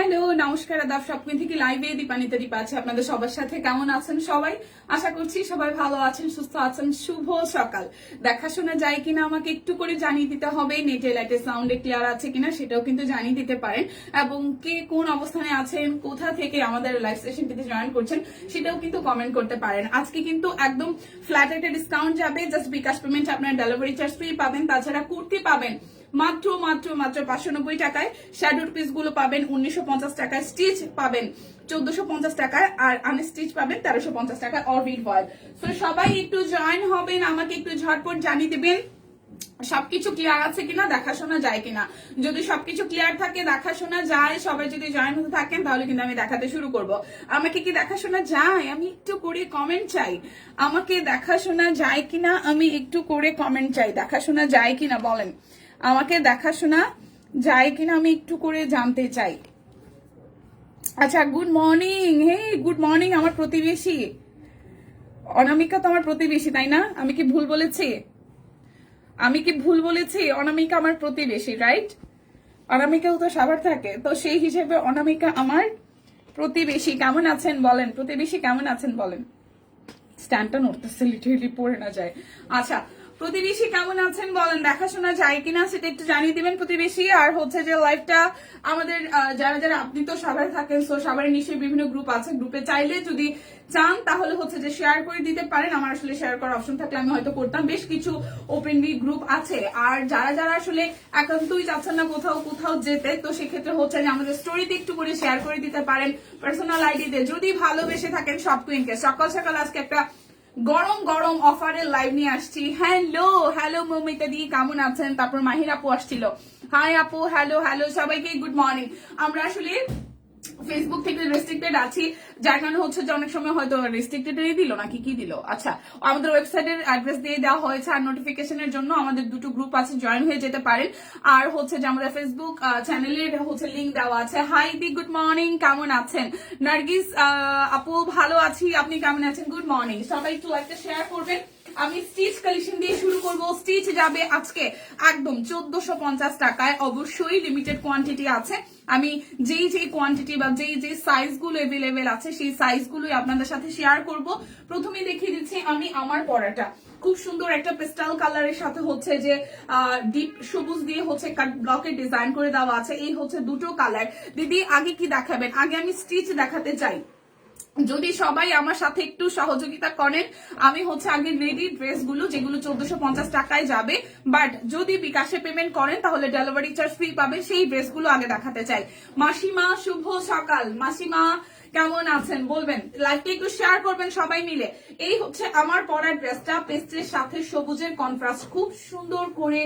Hello নমস্কার আদাব সবকিছু থেকে লাইভে দীপানিতা দীপা আছে আপনাদের সবার সাথে। কেমন আছেন সবাই? আশা করছি সবাই ভালো আছেন, সুস্থ আছেন। শুভ সকাল। দেখাশোনা যায় কিনা আমাকে একটু করে জানিয়ে দিতে হবে। নেটে লাইটে সাউন্ডে ক্লিয়ার আছে কিনা সেটাও কিন্তু জানিয়ে দিতে পারেন, এবং কে কোন অবস্থানে আছেন, কোথা থেকে আমাদের লাইভ সেশনটিতে জয়েন করছেন সেটাও কিন্তু কমেন্ট করতে পারেন। আজকে কিন্তু একদম ফ্ল্যাট রেটে ডিসকাউন্ট যাবে। জাস্ট বিকাশ পেমেন্ট আপনার ডেলিভারি চার্জ ফ্রি পাবেন। তাছাড়া কুর্তি পাবেন মাত্র মাত্র মাত্র 590 টাকায়। শ্যাডোর পিস গুলো পাবেন 1950 টাকায়, স্টিচ পাবেন 1450 টাকায়, আর আনস্টিচ পাবেন 1350 টাকায় অরবিট ভয়েল। তো সবাই একটু জয়েন হবেন, আমাকে একটু ঝটপট জানিয়ে দিবেন সবকিছু ক্লিয়ার আছে কিনা, দেখাশোনা যায় কিনা। যদি সবকিছু ক্লিয়ার থাকে, দেখাশোনা যায়, সবাই যদি জয়েন হতে থাকেন তাহলে কিন্তু আমি দেখাতে শুরু করব। আমাকে কি দেখাশোনা যায়? আমি একটু করে কমেন্ট চাই। আমাকে দেখাশোনা যায় কিনা আমি একটু করে কমেন্ট চাই। দেখাশোনা যায় কিনা বলেন, আমাকে দেখাশোনা যায় কিনা আমি একটু করে জানতে চাই। আচ্ছা, গুড মর্নিং। হে গুড মর্নিং আমার প্রতিবেশী অনামিকা। তো আমার প্রতিবেশী তাই না? আমি কি ভুল বলেছি? আমি কি ভুল বলেছি? অনামিকা আমার প্রতিবেশী, রাইট? অনামিকাও তো সবার থাকে, তো সেই হিসেবে অনামিকা আমার প্রতিবেশী। কেমন আছেন বলেন? প্রতিবেশী কেমন আছেন বলেন? স্ট্যান্ডটা নড়তেছে, লিটারেলি পড়ে না যায়। আচ্ছা, প্রতিবেশী কেমন আছেন বলেন, দেখাশোনা যায় কিনা সেটা একটু জানিয়ে দিবেন প্রতিবেশী। আর হচ্ছে যে লাইভটা আমাদের যারা যারা, আপনি তো সবাই থাকেন, সো সবার নিশ্চয়ই বিভিন্ন গ্রুপ আছে, গ্রুপে চাইলে যদি চান তাহলে হচ্ছে যে শেয়ার করে দিতে পারেন। আমার আসলে শেয়ার করার অপশন থাকলে আমি হয়তো করতাম। বেশ কিছু ওপেনলি গ্রুপ আছে, আর যারা যারা আসলে একান্তই চাচ্ছেন না কোথাও কোথাও যেতে, তো সেক্ষেত্রে হচ্ছে যে আমাদের স্টোরিতে একটু করে শেয়ার করে দিতে পারেন পার্সোনাল আইডিতে। যদি ভালোবেসে থাকেন সব কুইনকে, সকাল সকাল আজকে একটা গরম গরম অফারের লাইভ নিয়ে আসছি। হ্যালো হ্যালো মৌমিতা দি, কেমন আছেন? তারপর মাহির আপু আসছিল। হাই আপু, হ্যালো হ্যালো সবাইকে গুড মর্নিং। আমরা আসলে ফেসবুক থেকে রেস্ট্রিক্টেড আছি, যার কারণে হচ্ছে যে অনেক সময় হয়তো রেস্ট্রিক্টেডই দিল নাকি কি দিল। আচ্ছা, আমাদের ওয়েবসাইটের অ্যাড্রেস দিয়ে দেওয়া হয়েছে, আর নোটিফিকেশনের জন্য আমাদের দুটো গ্রুপ আছে, জয়েন হয়ে যেতে পারেন। আর হচ্ছে যে আমাদের ফেসবুক চ্যানেলের হচ্ছে লিঙ্ক দেওয়া আছে। হাই দি, গুড মর্নিং, কেমন আছেন? নার্গিস আপু, ভালো আছি, আপনি কেমন আছেন? Good morning. সবাই একটু লাইকটা শেয়ার করবেন। আমি স্টিচ কালেকশন দিয়ে শুরু করব। স্টিচ যাবে আজকে একদম 1450 টাকায়। অবশ্যই লিমিটেড কোয়ান্টিটি আছে। আমি যেই যেই কোয়ান্টিটি বা যেই যে সাইজ গুলো এভেলেবেল আছে সেই সাইজ গুলোই আপনাদের সাথে শেয়ার করব। প্রথমে দেখিয়ে দিচ্ছি আমি আমার পরাটা। খুব সুন্দর একটা পেস্টাল কালারের সাথে হচ্ছে যে ডিপ সবুজ দিয়ে হচ্ছে কাট ব্লকের ডিজাইন করে দেওয়া আছে। এই হচ্ছে দুটো কালার। দিদি আগে কি দেখাবেন? আগে আমি স্টিচ দেখাতে চাই। যদি সবাই আমার সাথে একটু সহযোগিতা করেন, আমি হচ্ছে আগে রেডি ড্রেস গুলো যেগুলো 1450 টাকায় যাবে, বাট যদি বিকাশে পেমেন্ট করেন তাহলে ডেলিভারি চার্জ ফ্রি পাবে, সেই ড্রেসগুলো আগে দেখাতে চাই। মাসিমা শুভ সকাল। মাসিমা কেমন আছেন বলবেন, লাইভটা একটু শেয়ার করবেন সবাই মিলে। এই হচ্ছে আমার পরা ড্রেসটা, পেস্টের সাথে সবুজের কন্ট্রাস্ট, খুব সুন্দর করে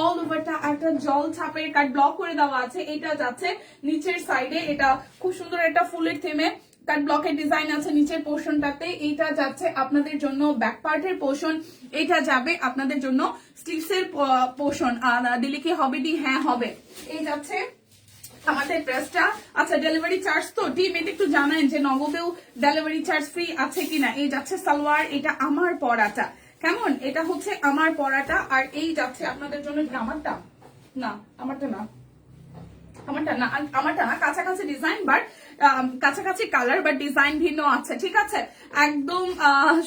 অল ওভারটা একটা জল ছাপের কাট ব্লক করে দেওয়া আছে। এটা যাচ্ছে নিচের সাইডে, এটা খুব সুন্দর একটা ফুলের থেমে কাট ব্লকের ডিজাইন আছে নিচের পোর্শনটাতে। এইটা যাচ্ছে আপনাদের জন্য ব্যাক পার্টের পোর্শন, এটা যাবে আপনাদের জন্য স্লিভসের পোর্শন। দিলে কি হবে দি? হ্যাঁ হবে। এই যাচ্ছে আমাদের ড্রেসটা। আচ্ছা, ডেলিভারি চার্জ তো টিম এটা একটু জানান যে নগদেও ডেলিভারি চার্জ ফ্রি আছে কিনা। এই যাচ্ছে সালোয়ার, এটা আমার পরাটা, কেমন? এটা হচ্ছে আমার পরাটা। আর এই যাচ্ছে আপনাদের জন্য আমারটা না, আমারটা না, আমারটা না, আমারটা না, কাছাকাছি ডিজাইন বাট কাছাকাছি কালার বাট ডিজাইন ভিন্ন আছে, ঠিক আছে? একদম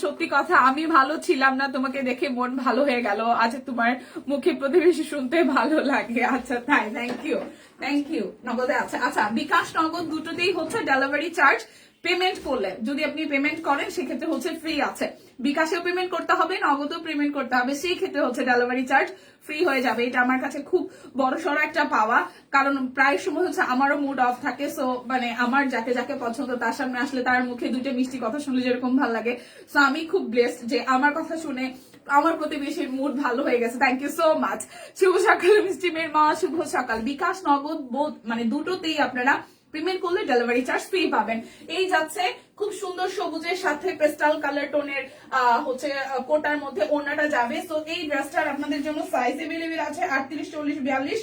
সত্যি কথা, আমি ভালো ছিলাম না, তোমাকে দেখে মন ভালো হয়ে গেল। আচ্ছা, তোমার মুখে প্রতিবেশী শুনতে ভালো লাগে। আচ্ছা তাই, থ্যাংক ইউ থ্যাংক ইউ। নগদে আছে। আচ্ছা, বিকাশ নগদ দুটোতেই হচ্ছে ডেলিভারি চার্জ পেমেন্ট করলে, যদি আপনি পেমেন্ট করেন সেক্ষেত্রে হচ্ছে ফ্রি আছে। বিকাশেও পেমেন্ট করতে হবে, নগদেও পেমেন্ট করতে হবে, সেই ক্ষেত্রে হচ্ছে ডেলিভারি চার্জ ফ্রি হয়ে যাবে। এটা আমার কাছে খুব বড় সড়ো একটা পাওয়া, কারণ প্রায় সময় হচ্ছে আমারও মুড অফ থাকে। সো মানে আমার যাকে যাকে পছন্দ তার সামনে আসলে তার মুখে দুটো মিষ্টি কথা শুনলে যেরকম ভালো লাগে, সো আমি খুব ব্লেসড যে আমার কথা শুনে আমার প্রতিবেশীর মুড ভালো হয়ে গেছে। Thank you so much. শুভ সকাল মিষ্টি মেয়ের মা, শুভ সকাল। বিকাশ নগদ বোধ মানে দুটোতেই আপনারা পেমেন্ট করলে ডেলিভারি চার্জ ফ্রি পাবেন। এই যাচ্ছে খুব সুন্দর সবুজের সাথে পেস্টাল কালার টোনের হচ্ছে কোটার মধ্যে ওড়নাটা যাবে। তো এই ড্রেসটার আপনাদের জন্য সাইজ এভেলেবেল আছে 38, 40, 42,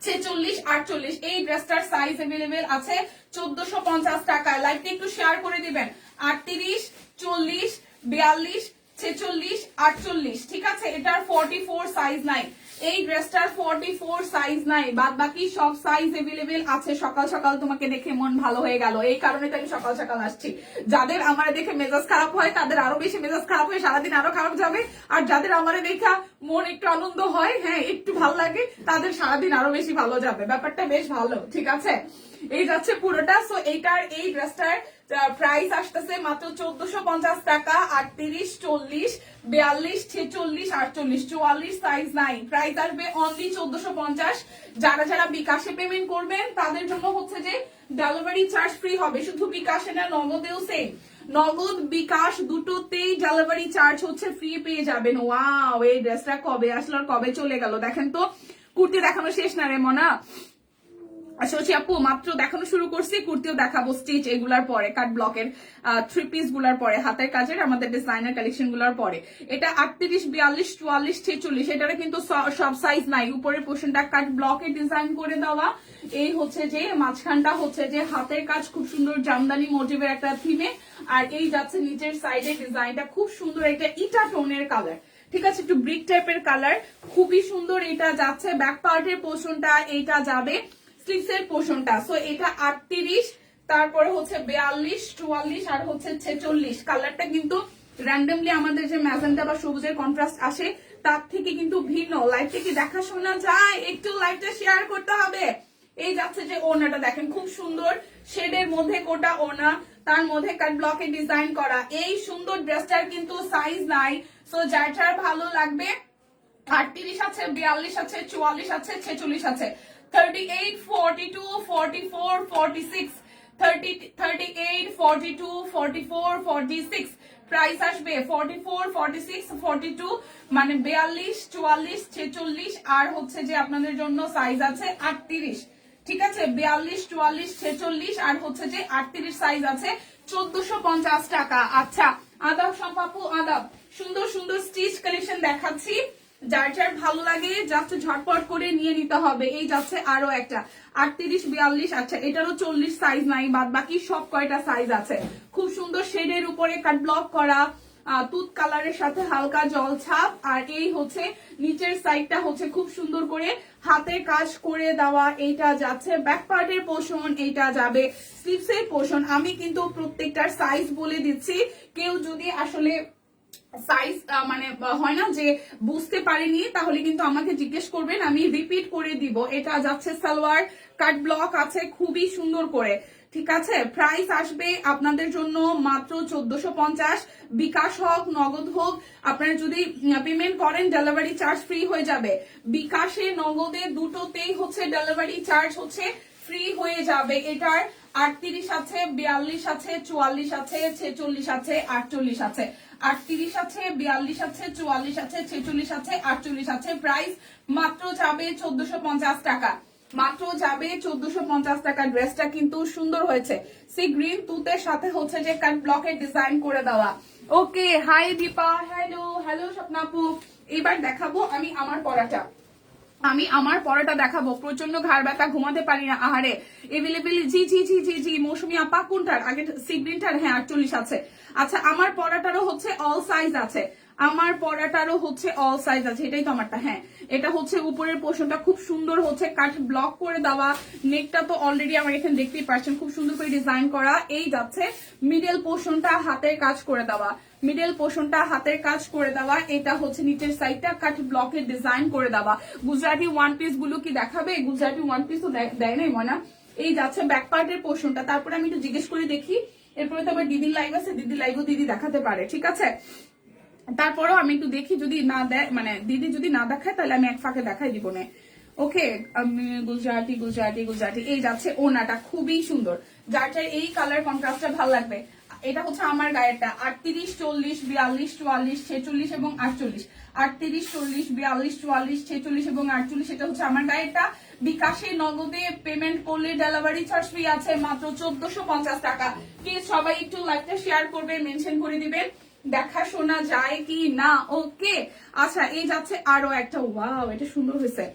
46, 48। এই ড্রেসটার সাইজ এভেলেবেল আছে 1450 টাকায়। লাইভটা একটু শেয়ার করে দিবেন। 38, 40, 42, 46 48, ঠিক আছে? এটার 44 সাইজ নাই, এই ড্রেসটার 44 সাইজ নাই, বাদ বাকি সব সাইজ এভেলেবেল আছে। সকাল সকাল তোমাকে দেখে মন ভালো হয়ে গেল, এই কারণে তো আমি সকাল সকাল আসছি। যাদের আমার দেখে মেজাজ খারাপ হয় তাদের আরো বেশি মেজাজ খারাপ হয়, সারাদিন আরো খারাপ যাবে। আর যাদের আমার দেখা মন একটু আনন্দ হয়, হ্যাঁ একটু ভালো লাগে, তাদের সারাদিন আরো বেশি ভালো যাবে। ব্যাপারটা বেশ ভালো, ঠিক আছে? এই যাচ্ছে পুরোটা। সো এইটার এই ড্রেসটার প্রাইস আসতেছে মাত্র 1450 টাকা। 38 40 42 46 48 44 সাইজ নাই, প্রাইস আসবে অনলি 1450। যারা যারা বিকাশে পেমেন্ট করবেন তাদের জন্য হচ্ছে যে ডেলিভারি চার্জ ফ্রি হবে, শুধু বিকাশে না নগদেও সেম। নগদ বিকাশ দুটোতেই ডেলিভারি চার্জ হচ্ছে ফ্রি পেয়ে যাবেন। ওয়াও, এই ড্রেসটা কবে আসলো আর কবে চলে গেল। দেখেন তো, কুর্তি দেখানো শেষ না রে মনা। আচ্ছা আপু, মাত্র দেখানো শুরু করছি, কুর্তিও দেখাবো স্টিচ এগুলার পরে, কাট ব্লকের 3 পিস গুলার পরে, হাতের কাজের আমাদের ডিজাইনার কালেকশন গুলার পরে। এটা 38 42 44 46, এটারে কিন্তু সব সাইজ নাই। উপরের পোর্শনটা কাট ব্লকে ডিজাইন করে দেওয়া, এই হচ্ছে যে মাঝখানটা হচ্ছে যে হাতের কাজ খুব সুন্দর জামদানি মোটিভের একটা থিমে, আর এই যাচ্ছে নিচের সাইডে ডিজাইনটা খুব সুন্দর, একটা ইটা টোনের কালার, ঠিক আছে? একটু ব্রিক টাইপের কালার, খুবই সুন্দর। এটা যাচ্ছে ব্যাক পার্টের পোর্শনটা, এইটা যাবে স্লিভসের পোর্শনটা। সো এটা 38, তারপরে হচ্ছে 42 44 আর হচ্ছে 46। কালারটা কিন্তু র্যান্ডমলি আমাদের যে ম্যাজেন্টা বা সবুজের কন্ট্রাস্ট আসে তার থেকে কিন্তু ভিন্ন। লাইভটা কি দেখা শোনা যায়? একটু লাইভটা শেয়ার করতে হবে। এই যাচ্ছে যে ওনাটা দেখেন, খুব সুন্দর শেডের মধ্যে কোটা ওনা, তার মধ্যে কাট ব্লকে ডিজাইন করা। এই সুন্দর ড্রেসটার কিন্তু সাইজ নাই। সো যার যার ভালো লাগবে, 38 আছে, 42 আছে, 44 আছে, 46 আছে, 38 42 44 46, 38 42 44 46। প্রাইস আসবে 44 46 42, মানে 42 44 46, আর হচ্ছে যে আপনাদের জন্য সাইজ আছে 38, ঠিক আছে? 42 44 46 আর হচ্ছে যে 38 সাইজ আছে 1450 টাকা। আচ্ছা, আদাব সম্পাপু, আদাব। সুন্দর সুন্দর স্টিচ কালেকশন দেখাচ্ছি, যার যার ভালো লাগে জাস্ট ঝটপট করে নিয়ে নিতে হবে। এই যাচ্ছে আরো একটা 38 42, আচ্ছা এটারও 40 সাইজ নাই, বাদ বাকি সব কয়টা সাইজ আছে। খুব সুন্দর শেডের উপরে কাট ব্লক করা, তুত কালারের সাথে হালকা জল ছাপ, আর এই হচ্ছে নিচের সাইডটা হচ্ছে খুব সুন্দর করে হাতের কাজ করে দেওয়া। এইটা যাচ্ছে ব্যাক পার্টের পোর্শন, এইটা যাবে স্লিভসের পোর্শন। আমি কিন্তু প্রত্যেকটার সাইজ বলে দিচ্ছি, কেউ যদি আসলে সাইজ মানে হয় না যে বুঝতে পারিনি, তাহলে কিন্তু আমাকে জিজ্ঞেস করবেন, আমি রিপিট করে দিব। এটা যাচ্ছে সালোয়ার, কাট ব্লক আছে খুবই সুন্দর করে, ঠিক আছে? প্রাইস আসবে আপনাদের জন্য মাত্র 1450। বিকাশ হোক নগদ হোক, আপনারা যদি পেমেন্ট করেন ডেলিভারি চার্জ ফ্রি হয়ে যাবে। বিকাশে নগদে দুটোতেই হচ্ছে ডেলিভারি চার্জ হচ্ছে ফ্রি হয়ে যাবে। এটার 38 আছে, 42 আছে, 44 আছে, 46 আছে, 48 আছে, 38 আছে, 42 আছে, 44 আছে, 46 আছে, 48 আছে। প্রাইস মাত্র যাবে 1450 টাকা, মাত্র যাবে 1450 টাকা। ড্রেসটা কিন্তু সুন্দর হয়েছে, সি গ্রিন তুতের সাথে হচ্ছে যে কাট ব্লকের ডিজাইন করে দেওয়া। ওকে, হাই দীপা, হ্যালো হ্যালো স্বপ্নাপু। এবার দেখাবো আমি আমার পরাটা দেখাবো। প্রচন্ড ঘাড় ব্যথা, ঘুমাতে পারি না, আহারে। এভেলেবেল, জি জি জি জি জি মৌসুমী আপা, কোনটার আগে? সি গ্রিনটার, হ্যাঁ 48 আছে। আচ্ছা, আমার পরাটারও হচ্ছে অল সাইজ আছে, আমার পরাটারও হচ্ছে অল সাইজ আছে। এটাই তো আমারটা, হ্যাঁ। এটা হচ্ছে উপরের পোর্শনটা খুব সুন্দর হচ্ছে কাট ব্লক করে দেওয়া, নেকটা তো অলরেডি আমার এখানে দেখতেই পাচ্ছেন খুব সুন্দর করে ডিজাইন করা। এই যাচ্ছে মিডল পোর্শনটা হাতের কাজ করে দেওয়া, মিডল পোর্শনটা হাতের কাজ করে দেওয়া। এটা হচ্ছে নিচের সাইডটা কাট ব্লকের ডিজাইন করে দেওয়া। গুজরাটি ওয়ান পিস গুলো কি দেখাবে? গুজরাটি ওয়ান পিস তো দেয় নাই ময়না। এই যাচ্ছে ব্যাক পার্টের পোর্শনটা। তারপরে আমি একটু জিজ্ঞেস করে দেখি, এরপরে তো আবার দিদির লাইভ আছে, দিদির লাইভও দিদি দেখাতে পারে, ঠিক আছে? তারপরেও আমি একটু দেখি, যদি না দেয় মানে দিদি যদি না দেখায় তাহলে আমি এক ফাঁকে দেখাই দিব না। ওকে, গুজরাটি গুজরাটি গুজরাটি। এই যাচ্ছে ওনাটা খুবই সুন্দর, যার যার এই কালার কন্ট্রাস্টটা ভালো লাগবে। এটা হচ্ছে আমার গায়েরটা 38 40 42 44 46 এবং 48, 38 40 42 44 46 এবং 48। এটা হচ্ছে আমার গায়েরটা। বিকাশে নগদে পেমেন্ট করলে ডেলিভারি চার্জ ফ্রি আছে মাত্র 1450 টাকা। প্লিজ সবাই একটু লাইভটা শেয়ার করবেন, মেনশন করে দিবেন, দেখা শোনা যায় কি না। ওকে, আচ্ছা এই যাচ্ছে আরো একটা, ওয়াও এটা সুন্দর হয়েছে।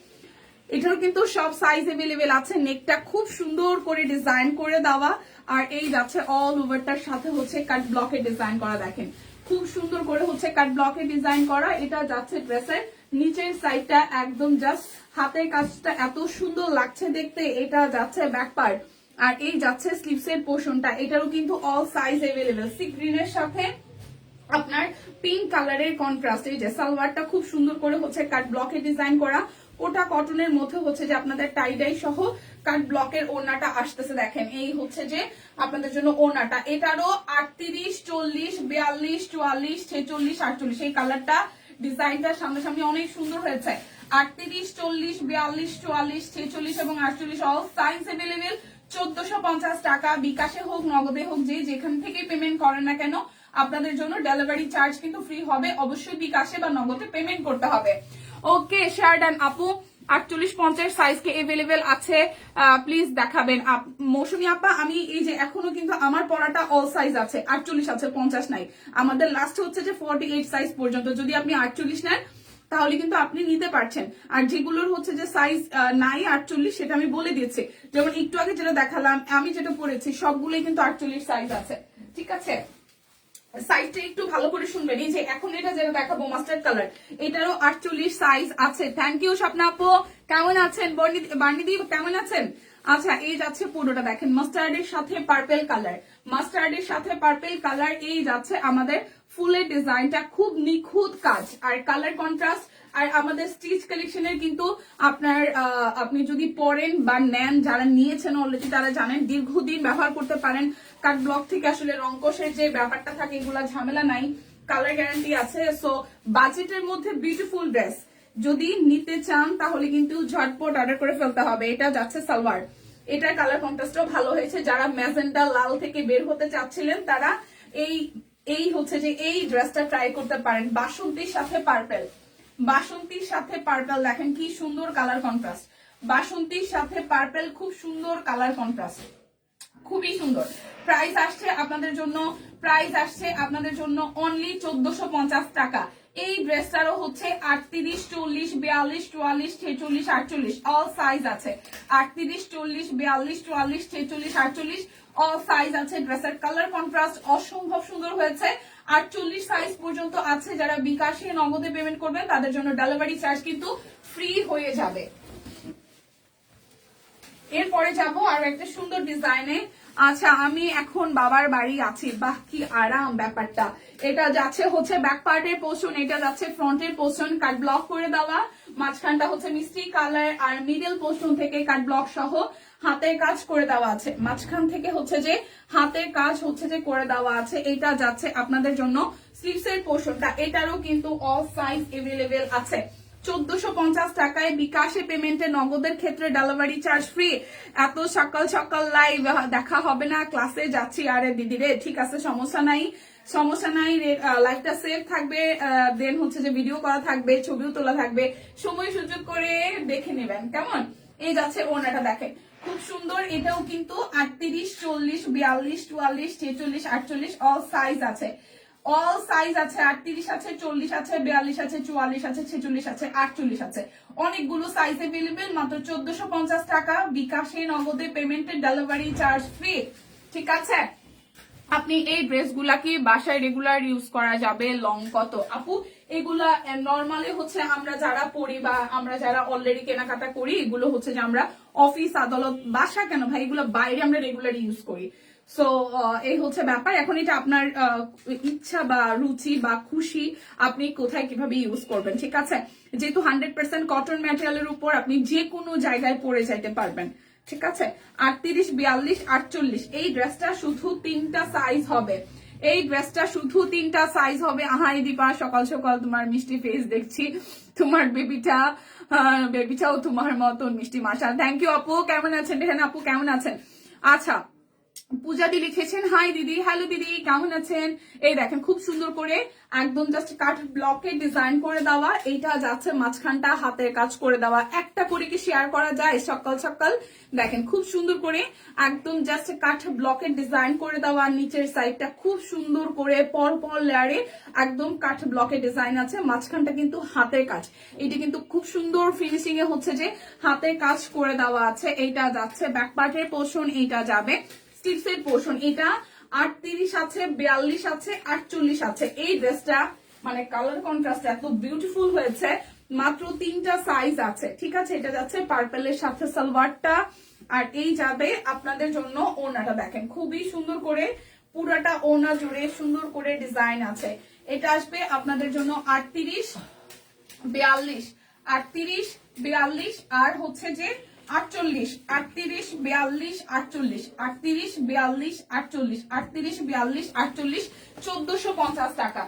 এটারও কিন্তু সব সাইজ এভেলেবেল আছে। নেকটা খুব সুন্দর করে ডিজাইন করে দেওয়া, আর এই যাচ্ছে অল ওভারটার সাথে হচ্ছে কাট ব্লকের ডিজাইন করা। দেখেন খুব সুন্দর করে হচ্ছে কাট ব্লকে ডিজাইন করা। এটা যাচ্ছে ড্রেসের নিচের সাইডটা একদম জাস্ট হাতের কাজটা এত সুন্দর লাগছে দেখতে। এটা যাচ্ছে ব্যাক পার্ট, আর এই যাচ্ছে স্লিভসের পোর্শনটা। এটারও কিন্তু অল সাইজ এভেলেবেল। সি গ্রিনের সাথে আপনার পিঙ্ক কালারের কন্ট্রাস্ট। এই যে সালোয়ারটা খুব সুন্দর করে হচ্ছে কাট ব্লকে ডিজাইন করা। ওটা কটনের মধ্যে হচ্ছে যে আপনাদের টাইডাই সহ কাট ব্লকের ওড়নাটা আসতেছে। দেখেন এই হচ্ছে যে আপনাদের জন্য ওড়নাটা। এটারও 38, 40, 42, 44, 46, 48 এই কালারটা ডিজাইনটা সামনাসামনি অনেক সুন্দর হয়েছে। 38, 40, 42, 44, 46 এবং 48 অল সাইজ এভেলেবেল। 1450 টাকা। বিকাশে হোক নগদে হোক যে যেখান থেকে পেমেন্ট করেন না কেন আপনাদের জন্য ডেলিভারি চার্জ কিন্তু ফ্রি হবে। অবশ্যই বিকাশে বা নগদে পেমেন্ট করতে হবে। ওকে শার্ট এন্ড আপু 48-50 সাইজ কে এভেলেবেল আছে, প্লিজ দেখাবেন। মৌসুমী আপা আমি এই যে এখনো কিন্তু আমার পরাটা অল সাইজ আছে, 48 আছে, 50 নাই। আমাদের লাস্ট হচ্ছে যে 48 সাইজ পর্যন্ত। যদি আপনি 48 নেন তাহলে কিন্তু আপনি নিতে পারছেন। আর যেগুলোর হচ্ছে যে সাইজ নাই 48 সেটা আমি বলে দিচ্ছি। যেমন একটু আগে যেটা দেখালাম আমি যেটা পরেছি সবগুলোই কিন্তু 48 সাইজ আছে, ঠিক আছে। সাইজটা একটু ভালো করে শুনবেন। এই যে এখন এটা যেটা দেখাবো মাস্টার্ড কালার, এটারও 48 সাইজ আছে। থ্যাংক ইউ স্বপ্না আপু, কেমন আছেন? বার্নিদি কেমন আছেন? আচ্ছা এই যাচ্ছে পুরোটা দেখেন মাস্টার্ডের সাথে পার্পেল কালার, মাস্টার্ডের সাথে পার্পেল কালার। এই যাচ্ছে আমাদের ফুলের ডিজাইনটা, খুব নিখুঁত কাজ আর কালার কন্ট্রাস্ট। আর আমাদের স্টিচ কালেকশনের কিন্তু আপনার আপনি যদি পরেন বা নেন, যারা নিয়েছেন অলরেডি তারা জানেন দীর্ঘদিন ব্যবহার করতে পারেন। কাট ব্লক থেকে আসলে রংকশের যে ব্যাপারটা থাকে এগুলা ঝামেলা নাই, কালার গ্যারান্টি আছে। সো বাজেটের মধ্যে বিউটিফুল ড্রেস যদি নিতে চান তাহলে কিন্তু ঝটপট অর্ডার করে ফেলতে হবে। এটা যাচ্ছে সালোয়ার, এটার কালার কন্ট্রাস্টও ভালো হয়েছে। যারা ম্যাজেন্টা লাল থেকে বের হতে চাচ্ছিলেন তারা এই হচ্ছে যে এই ড্রেসটা ট্রাই করতে পারেন। বাসন্তীর সাথে পার্পেল, বাসন্তীর সাথে পার্পেল দেখেন কি সুন্দর কালার কন্ট্রাস্ট। বাসন্তীর সাথে পার্পেল খুব সুন্দর কালার কন্ট্রাস্ট, খুবই সুন্দর। প্রাইস আসছে আপনাদের জন্য অনলি 1450 টাকা। এই ড্রেসটারও হচ্ছে 38, 40, 42, 44, 46, 48 অল সাইজ আছে। 38, 40, 42, 44, 46, 48 অল সাইজ আছে। ড্রেসের কালার কন্ট্রাস্ট অসম্ভব সুন্দর হয়েছে। 48 সাইজ পর্যন্ত আছে। যারা বিকাশে নগদে পেমেন্ট করবেন তাদের জন্য ডেলিভারি চার্জ কিন্তু ফ্রি হয়ে যাবে। এরপরে যাব আর একটা সুন্দর ডিজাইনে। আচ্ছা আমি এখন বাবার বাড়ি আছি, বাহ কি আরাম ব্যাপারটা। এটা যাচ্ছে হচ্ছে ব্যাক পার্টের পোর্শন, এটা যাচ্ছে ফ্রন্টের পোর্শন, কাট ব্লক করে দেওয়া। মাঝখানটা হচ্ছে মিষ্টি কালার আর মিডল পোর্শন থেকে কাট ব্লক সহ হাতের কাজ করে দেওয়া আছে। মাঝখান থেকে হচ্ছে যে হাতের কাজ হচ্ছে যে করে দেওয়া আছে। এটা যাচ্ছে আপনাদের জন্য স্লিভসের পোর্শনটা। এটারও কিন্তু অল সাইজ এভেলেবেল আছে। 1450 টাকায় বিকাশে পেমেন্টে, নগদের ক্ষেত্রে ডেলিভারি চার্জ ফ্রি। এত সকাল সকাল লাইভ দেখা হবে না, ক্লাসে যাচ্ছি। আরে দিদি রে ঠিক আছে, সমস্যা নাই লাইভটা সেভ থাকবে, দেন হচ্ছে যে ভিডিও করা থাকবে, ছবিও তোলা থাকবে, সময় সুযোগ করে দেখে নেবেন কেমন। এই যাচ্ছে ওনাটা দেখেন খুব সুন্দর। এটাও কিন্তু 38, 40, 42, 44, 46, 48 অল সাইজ আছে। অল সাইজ আছে। 38 আছে, 40 আছে, 42 আছে, 44 আছে, 46 আছে, 48 আছে। অনেকগুলো সাইজ এভেলেবেল। মাত্র 1450 টাকা। বিকাশে নগদে পেমেন্টের ডেলিভারি চার্জ ফ্রি, ঠিক আছে। আপনি এই ড্রেসগুলা কি বাসায় রেগুলার ইউজ করা যাবে? লং কত আপু? এগুলা নর্মালি হচ্ছে আমরা যারা পড়ি বা আমরা যারা অলরেডি কেনাকাটা করি, এগুলো হচ্ছে যে আমরা অফিস আদালত, বাসা কেন ভাই, এগুলো বাইরে আমরা রেগুলার ইউজ করি। সো এই হচ্ছে ব্যাপার। এখন এটা আপনার ইচ্ছা বা রুচি বা খুশি, আপনি কোথায় কিভাবে ইউজ করবেন, ঠিক আছে। যেহেতু 100% কটন ম্যাটেরিয়ালের উপর আপনি যে কোনো জায়গায় পরে যাইতে পারবেন, ঠিক আছে। 38, 42, 48 এই ড্রেসটা শুধু 3টা সাইজ হবে। এই ড্রেসটা শুধু 3টা সাইজ হবে। আহাই দীপা সকাল সকাল তোমার মিষ্টি ফেস দেখছি, তোমার বেবিটাও তোমার মতন মিষ্টি। মাশা, থ্যাংক ইউ আপু, কেমন আছেন? রেহানা আপু কেমন আছেন? আচ্ছা পূজা দি লিখেছেন হাই দিদি, হ্যালো দিদি কেমন আছেন? এই দেখেন খুব সুন্দর করে একদম জাস্ট কাট ব্লকে ডিজাইন করে দেওয়া। এইটা যাচ্ছে মাঝখানটা হাতের কাজ করে দেওয়া। একটা করে কি শেয়ার করা যায় সকাল সকাল? দেখেন খুব সুন্দর করে একদম জাস্ট কাঠ ব্লকে ডিজাইন করে দেওয়া। নিচের সাইডটা খুব সুন্দর করে পর পর লেয়ারে একদম কাঠ ব্লকে ডিজাইন আছে। মাঝখানটা কিন্তু হাতের কাজ, এটি কিন্তু খুব সুন্দর ফিনিশিং এ হচ্ছে যে হাতের কাজ করে দেওয়া আছে। এইটা যাচ্ছে ব্যাক পার্টের পোর্শন, এইটা যাবে স্টিভসের পোর্শন। এটা 38 আছে, 42 আছে, 48 আছে। এই ড্রেসটা মানে কালার কন্ট্রাস্ট এত বিউটিফুল হয়েছে। মাত্র 3টা সাইজ আছে, ঠিক আছে। এটা যাচ্ছে পার্পেলের সাথে সালোয়ারটা, আর এই যাবে আপনাদের জন্য ওড়নাটা। দেখেন খুবই সুন্দর করে পুরাটা ওড়না জুড়ে সুন্দর করে ডিজাইন আছে। এটা আসবে আপনাদের জন্য 38, 42, 38, 42 আর হচ্ছে যে 48, 38, 42, 48, 38, 42, 48, 38, 42, 48, 1450 টাকা।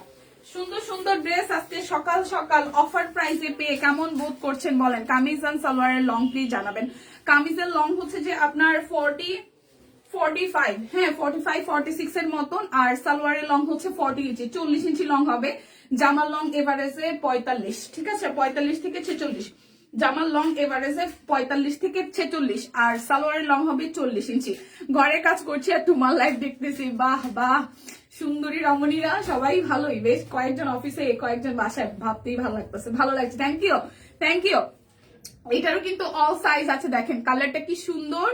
সুন্দর সুন্দর ড্রেস আজকে সকাল সকাল অফার প্রাইসে পেয়ে কেমন বোধ করছেন বলেন? কামিজ এন্ড সালোয়ারের লং প্লিজ জানাবেন। কামিজের লং হচ্ছে যে আপনার 45, হ্যাঁ 45, 46 এর মতন, আর সালোয়ারের লং হচ্ছে 40 ইঞ্চি, 40 ইঞ্চি লং হবে। জামার লং এভারেজে 45, ঠিক আছে, 45 থেকে 46। জামার লং এভারেজে 45 থেকে 46, আর সালোয়ারের লং হবে 40 ইঞ্চি। ঘরে কাজ করছি আর তোমার লাইফ দেখতেছি, বাহ বাহ। সুন্দরী রমণীরা সবাই ভালোই, বেশ কয়েকজন অফিসে কয়েকজন বাসায়, ভাবতেই ভালো লাগতেছে, ভালো লাগছে। Thank you, thank you. এটারও কিন্তু অল সাইজ আছে, দেখেন কালারটা কি সুন্দর।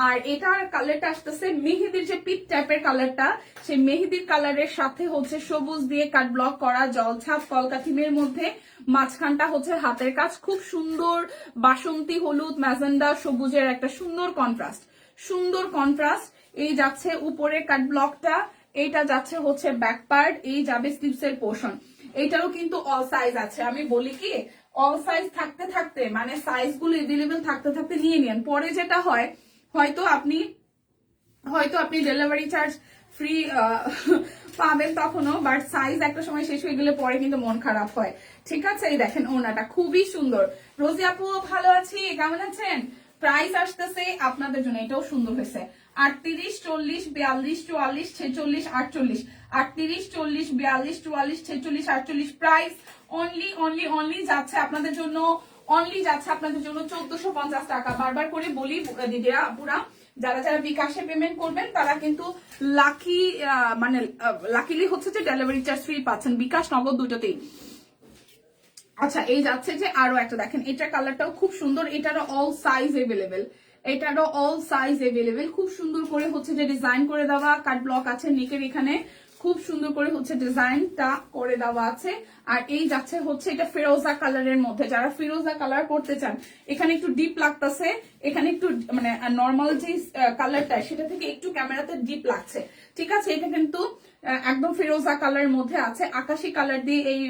আর এটার কালারটা আসতেছে মেহেদির যে পিট টাইপের কালারটা, সেই মেহেদির কালারের সাথে হচ্ছে সবুজ দিয়ে কাট ব্লক করা জলছাপ কলকা থিমের মধ্যে, মাঝখানটা হচ্ছে হাতের কাজ, খুব সুন্দর বাসন্তী হলুদ ম্যাজেন্ডা সবুজের একটা সুন্দর কন্ট্রাস্ট, সুন্দর কন্ট্রাস্ট। এই যাচ্ছে উপরে কাট ব্লকটা, এইটা যাচ্ছে হচ্ছে ব্যাক পার্ট, এই যাবে স্লিভস এর পোর্শন। এইটারও কিন্তু অল সাইজ আছে। আমি বলি কি, অল সাইজ থাকতে থাকতে মানে সাইজ গুলো এভেলেবেল থাকতে থাকতে নিয়ে নেন। পরে যেটা হয়, হয়তো আপনি ডেলিভারি চার্জ ফ্রি পাবেন তখনও, বাট সাইজ একটা সময় শেষ হয়ে গেলে পরে কিন্তু মন খারাপ হয়, ঠিক আছে। এই দেখেন ওনাটা খুবই সুন্দর। রোজি আপু ভালো আছি, কেমন আছেন? প্রাইস আসতেছে আপনাদের জন্য, এটাও সুন্দর হয়েছে। 38, 40, 42, 44, 46, 48, 38, 40, 42, 44, 46, 48। প্রাইস অনলি যাচ্ছে আপনাদের জন্য, অনলি যাচ্ছে আপনাদের জন্য 1450 টাকা। বারবার করে বলি দিদিরা আপুরা, যারা যারা বিকাশে পেমেন্ট করবেন তারা কিন্তু লাকিলি হচ্ছে যে ডেলিভারি চার্জ ফ্রি পাচ্ছেন, বিকাশ নগদ দুটোতেই। আচ্ছা এই যাচ্ছে যে আরো একটা দেখেন, এটা কালারটাও খুব সুন্দর, এটারও অল সাইজ এভেলেবেল, এটারও অল সাইজ এভেলেবেল। খুব সুন্দর করে হচ্ছে যে ডিজাইন করে দেওয়া, কাট ব্লক আছে নেকের এখানে, খুব সুন্দর করে হচ্ছে ডিজাইনটা করে দেওয়া আছে। আর এই যাচ্ছে হচ্ছে এটা ফিরোজা কালারের মধ্যে, যারা ফিরোজা কালার করতে চান, এখানে একটু ডিপ লাগতেছে, এখানে একটু মানে নর্মাল যে কালারটা সেটা থেকে একটু ক্যামেরাতে ডিপ লাগছে, ঠিক আছে। এটা কিন্তু একদম ফিরোজা কালারের মধ্যে আছে, আকাশি কালার দিয়ে এই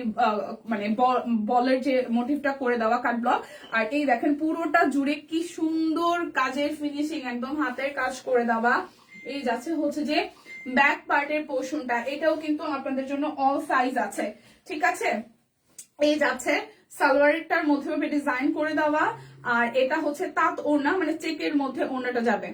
মানে বলের যে মোটিভটা করে দেওয়া কাট ব্লক। আর এই দেখেন পুরোটা জুড়ে কি সুন্দর কাজের ফিনিশিং, একদম হাতের কাজ করে দেওয়া। এই যাচ্ছে হচ্ছে যে ব্যাক পার্টের পোর্শনটা, এটাও কিন্তু আপনাদের জন্য অল সাইজ আছে, ঠিক আছে। এই যাচ্ছে সালোয়ারটার মধ্যে ডিজাইন করে দেওয়া, আর এটা হচ্ছে তাঁত ওড়না, মানে চেকের মধ্যে ওড়নাটা যাবে,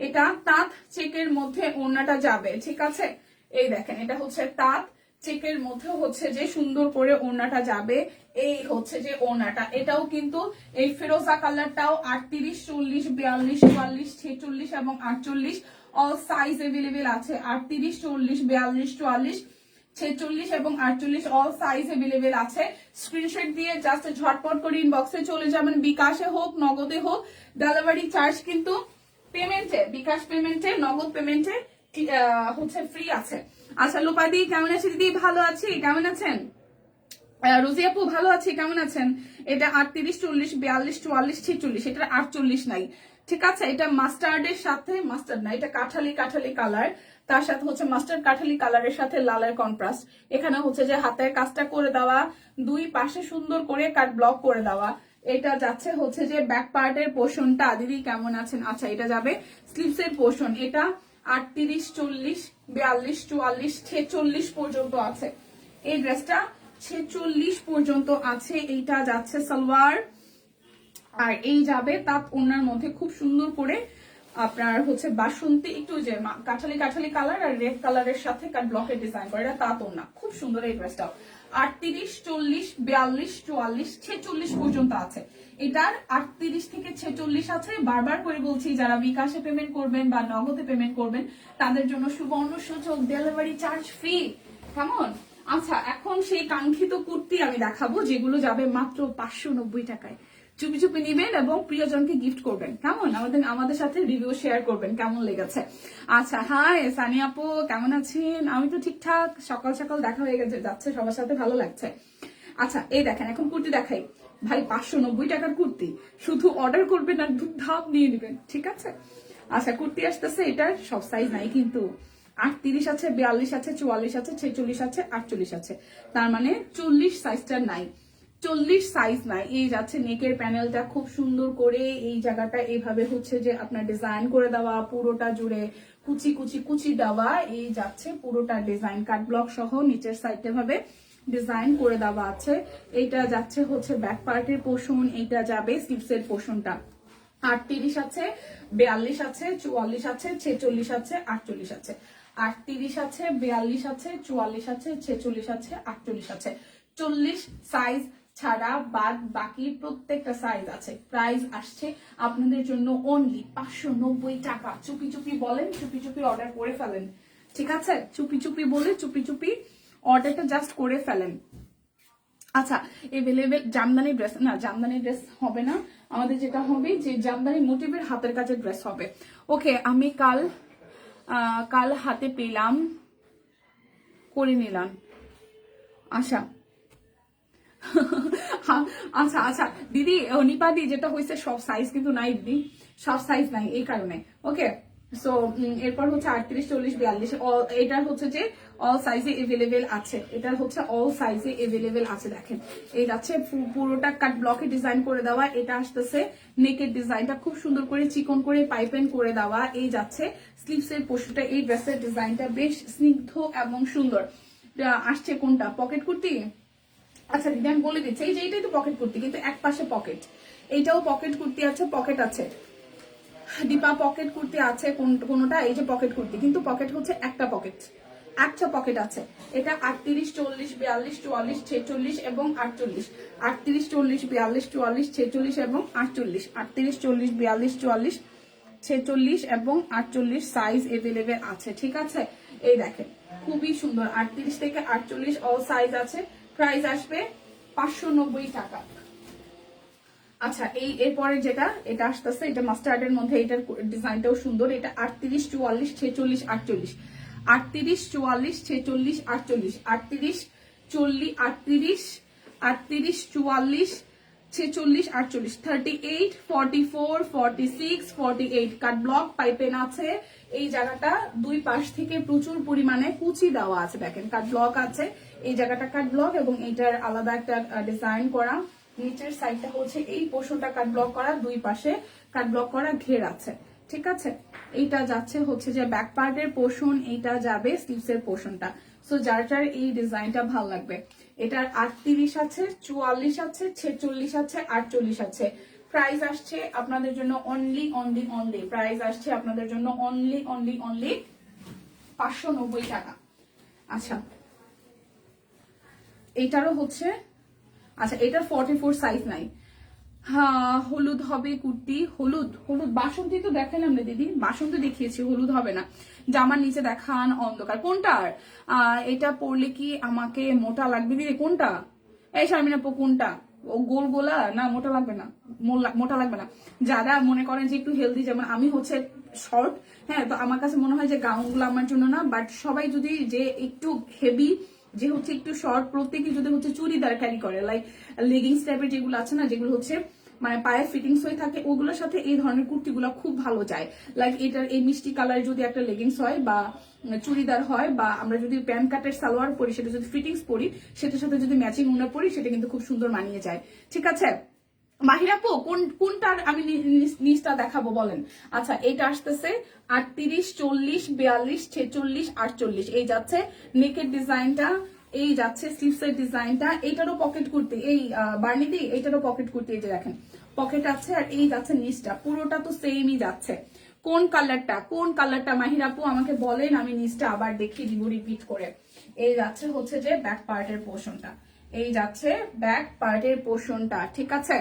এটা তাঁত চেকের মধ্যে ওড়নাটা যাবে, ঠিক আছে। এই দেখেন এটা হচ্ছে তাঁত চেকের মধ্যে হচ্ছে যে সুন্দর করে ওড়নাটা যাবে। এই হচ্ছে যে ওড়নাটা, এটাও কিন্তু এই ফিরোজা কালারটাও 38, 40, 42, 44, 46 এবং 48 অল সাইজ এভেলেবেল আছে। 38, 40, 42, 44, 46 এবং 48 অল সাইজ এভেলেবেল আছে। স্ক্রিনশট দিয়ে জাস্ট ঝটপট করে ইনবক্সে চলে যাবেন, বিকাশে হোক নগদে হোক, ডেলিভারি চার্জ কিন্তু পেমেন্টে, বিকাশ পেমেন্টে নগদ পেমেন্টে হচ্ছে ফ্রি আছে। আচ্ছা লোপাদি কেমন আছে? দিদি ভালো আছি, কেমন আছেন? রোজি আপু ভালো আছি, কেমন আছেন? এটা 38, 40, 42, 44, 46, এটা 48 নাই, ঠিক আছে। এটা মাস্টার্ডের সাথে, মাস্টার্ড না, এটা কাঠালি কালার, তার সাথে হচ্ছে মাস্টার্ড কাঠালি কালারের সাথে লালের কন্ট্রাস্ট। এখানে হচ্ছে যে হাতের কাজটা করে দেওয়া, দুই পাশে সুন্দর করে কাট ব্লক করে দেওয়া। এটা যাচ্ছে হচ্ছে যে ব্যাক পার্টের পোর্শনটা। দিদি কেমন আছেন? আচ্ছা এটা যাবে স্লিভস এর পোর্শন, এটা 38, 40, 42, 44, 46 পর্যন্ত আছে। এই ড্রেসটা 46 পর্যন্ত আছে। এইটা যাচ্ছে সালোয়ার, আর এই যাবে তাঁত ওড়নার মধ্যে খুব সুন্দর করে আপনার হচ্ছে বাসন্তী একটু যে কাঠালি কালার আর রেড কালারের সাথে কাট ব্লকের ডিজাইন করে, এটা তাঁত ওড়না, খুব সুন্দর এই ড্রেসটাও। 38, 40, 42, 44, 46 পর্যন্ত আছে। এটার 38 থেকে 46 আছে। বারবার করে বলছি, যারা বিকাশে পেমেন্ট করবেন বা নগদে পেমেন্ট করবেন তাদের জন্য সুবর্ণ সুযোগ, ডেলিভারি চার্জ ফ্রি, কেমন? আচ্ছা এখন সেই কাঙ্ক্ষিত কুর্তি আমি দেখাবো, যেগুলো যাবে মাত্র 590 টাকায়। চুপি চুপি নিবেন এবং প্রিয়জনকে গিফট করবেন, কেমন? আমাদের সাথে রিভিউ শেয়ার করবেন কেমন লেগেছে। আচ্ছা, হাই সানি আপু, কেমন আছেন? আমি তো ঠিকঠাক, সকাল সকাল দেখা হয়ে গেছে, যাচ্ছে সবার সাথে, ভালো লাগছে। আচ্ছা, এই দেখেন, এখন কুর্তি দেখাই ভাই, 590 টাকার কুর্তি, শুধু অর্ডার করবেন আর ধাপ নিয়ে নেবেন, ঠিক আছে? আচ্ছা, কুর্তি আসতেছে, এটার সব সাইজ নাই কিন্তু, 38 আছে, 42 আছে, 44 আছে, 46 আছে, 48 আছে, তার মানে 40 সাইজটা নাই, 40 সাইজ নাই। এই যাচ্ছে নেকের প্যানেলটা খুব সুন্দর করে এই জায়গাটা এইভাবে হচ্ছে যে আপনার ডিজাইন করে দেওয়া, পুরোটা জুড়ে কুচি কুচি কুচি দেওয়া, এই যাচ্ছে পুরোটা ডিজাইন কাট ব্লক সহ নিচের সাইডে ভাবে ডিজাইন করে দেওয়া আছে। এইটা যাচ্ছে হচ্ছে ব্যাক পার্টের পোর্শন, এইটা যাবে স্লিভসের পোর্শনটা। 38 আছে, 42 আছে, 44 আছে, 46 আছে, 48 আছে, 38 আছে, 42 আছে, 44 আছে, 46 আছে, 48 আছে, 40 সাইজ ছাড়া বাদ বাকি প্রত্যেকটা সাইজ আছে। প্রাইস আসছে আপনাদের জন্য অনলি 590 টাকা। চুপি চুপি বলেন, চুপি চুপি অর্ডার করে ফেলেন, ঠিক আছে? চুপি চুপি বলে চুপি চুপি অর্ডারটা জাস্ট করে ফেলেন। আচ্ছা, এভেলেবেল জামদানি ড্রেস, না জামদানি ড্রেস হবে না, আমাদের যেটা হবে যে জামদানি মোটিভের হাতের কাজের ড্রেস হবে। ওকে, আমি কাল হাতে পেলাম, করে নিলাম। আচ্ছা আচ্ছা আচ্ছা দিদি, নিপাদি, যেটা হয়েছে সব সাইজ কিন্তু নাই দিদি, সব সাইজ নাই, এই কারণে। ওকে, সো এরপর হচ্ছে 38, 40, 42, এটার হচ্ছে যে অল সাইজে এভেলেবেল আছে, এটার হচ্ছে অল সাইজে এভেলেবেল আছে। দেখেন, এই যাচ্ছে পুরোটা কাট ব্লকে ডিজাইন করে দেওয়া, এটা আসতেছে নেকের ডিজাইনটা খুব সুন্দর করে চিকন করে পাইপেন করে দেওয়া, এই যাচ্ছে স্লিভসের পোশাকটা, এই ড্রেসের ডিজাইনটা বেশ স্নিগ্ধ এবং সুন্দর। আসছে কোনটা? পকেট কুর্তি। আচ্ছা দিদি, আমি বলে দিচ্ছি, এই যে এইটাই তো পকেট কুর্তি, কিন্তু এক পাশে পকেট, এইটাও পকেট কুর্তি আছে, পকেট আছে। দীপা, পকেট কুর্তি আছে কোনটা? এই যে পকেট কুর্তি, কিন্তু পকেট হচ্ছে একটা পকেট, একটা পকেট আছে। এটা 38, 40, 42, 44, 46 এবং 48, 38, 40, 42, 44, 46 এবং 48, 38, 40, 42, 44, 46 এবং 48 সাইজ এভেলেবেল আছে, ঠিক আছে? এই দেখেন, খুবই সুন্দর, 38 থেকে 48 অল সাইজ আছে। প্রাইস আসবে 590 টাকা। আচ্ছা, এরপরে যেটা এটা আসতেছে, এটা মাস্টার্ডের মধ্যে, এটার ডিজাইনটাও সুন্দর। এটা 38, 44, 46, 48, 38, 44, 46, 48, 38, 40, 38, 38, 44, 46, 48, 38, 44, 46, 48 কাট ব্লক পাইপেন আছে। এই জায়গাটা দুই পাশ থেকে প্রচুর পরিমাণে কুচি দেওয়া আছে, দেখেন কাট ব্লক আছে, এই জায়গাটা কাট ব্লক এবং এটার আলাদা একটা ডিজাইন করা। নিচের সাইডটা হচ্ছে এই পোর্শনটা কাট ব্লক করা, দুই পাশে কাট ব্লক করা ঘের আছে, ঠিক আছে? এইটা যাচ্ছে হচ্ছে যে ব্যাক পার্টের পোর্শন, এইটা যাবে স্লিভসের পোর্শনটা। সো যার যার এই ডিজাইনটা ভালো লাগবে। এটার 38 আছে, 44 আছে, 46 আছে, 48 আছে। প্রাইস আসছে আপনাদের জন্য অনলি অনলি অনলি, প্রাইস আসছে আপনাদের জন্য অনলি অনলি অনলি 590 টাকা। আচ্ছা, এইটারও হচ্ছে, আচ্ছা এটার 44 সাইজ নাই। হ্যাঁ, হলুদ হবে কুর্তি, হলুদ হলুদ বাসন্তী তো দেখালাম না দিদি, বাসন্তী দেখিয়েছি, হলুদ হবে না। জামার নিচে দেখান অন্ধকার, কোনটার? এটা পরলে কি আমাকে মোটা লাগবে দিদি? কোনটা? এই শারমিনা আপু, কোনটা? ও গোল গোলা না? মোটা লাগবে না, মোটা লাগবে না। যারা মনে করেন যে একটু হেলদি, যেমন আমি হচ্ছে শর্ট, হ্যাঁ, তো আমার কাছে মনে হয় যে গাউনগুলো আমার জন্য না, বাট সবাই যদি যে একটু হেভি, যে হচ্ছে একটু শর্ট, প্রত্যেকে যদি হচ্ছে চুড়িদার ক্যারি করে, লাইক লেগিংস টাইপের যেগুলো আছে না, যেগুলো হচ্ছে মানে পায়ে ফিটিংস হয়ে থাকে, ওগুলোর সাথে এই ধরনের কুর্তিগুলো খুব ভালো যায়। লাইক এটার এই মিষ্টি কালার যদি একটা লেগিংস হয় বা চুড়িদার হয়, বা আমরা যদি প্যান্ট কাটের সালোয়ার পরি, সেটা যদি ফিটিংস পরি, সেটার সাথে যদি ম্যাচিং উন্না পরি, সেটা কিন্তু খুব সুন্দর মানিয়ে যায়, ঠিক আছে? মাহিরাপু, কোনটার আমি নিচটা দেখাবো বলেন? আচ্ছা, এটা আসতেছে 38, 40, 42, 46, 48, এই যাচ্ছে নেকের ডিজাইনটা, এই যাচ্ছে স্লিভসের ডিজাইনটা। এইটারও পকেট কুর্তি, এই বার্নিদি, এইটারও পকেট কুর্তি, এই যে দেখেন পকেট আছে, আর এই যাচ্ছে নিচটা, পুরোটা তো সেমই যাচ্ছে। কোন কালারটা মাহিরাপু আমাকে বলেন, আমি নিচটা আবার দেখিয়ে দিব রিপিট করে। এই যাচ্ছে হচ্ছে যে ব্যাক পার্টের পোর্শনটা, এই যাচ্ছে ব্যাক পার্টের পোর্শনটা, ঠিক আছে?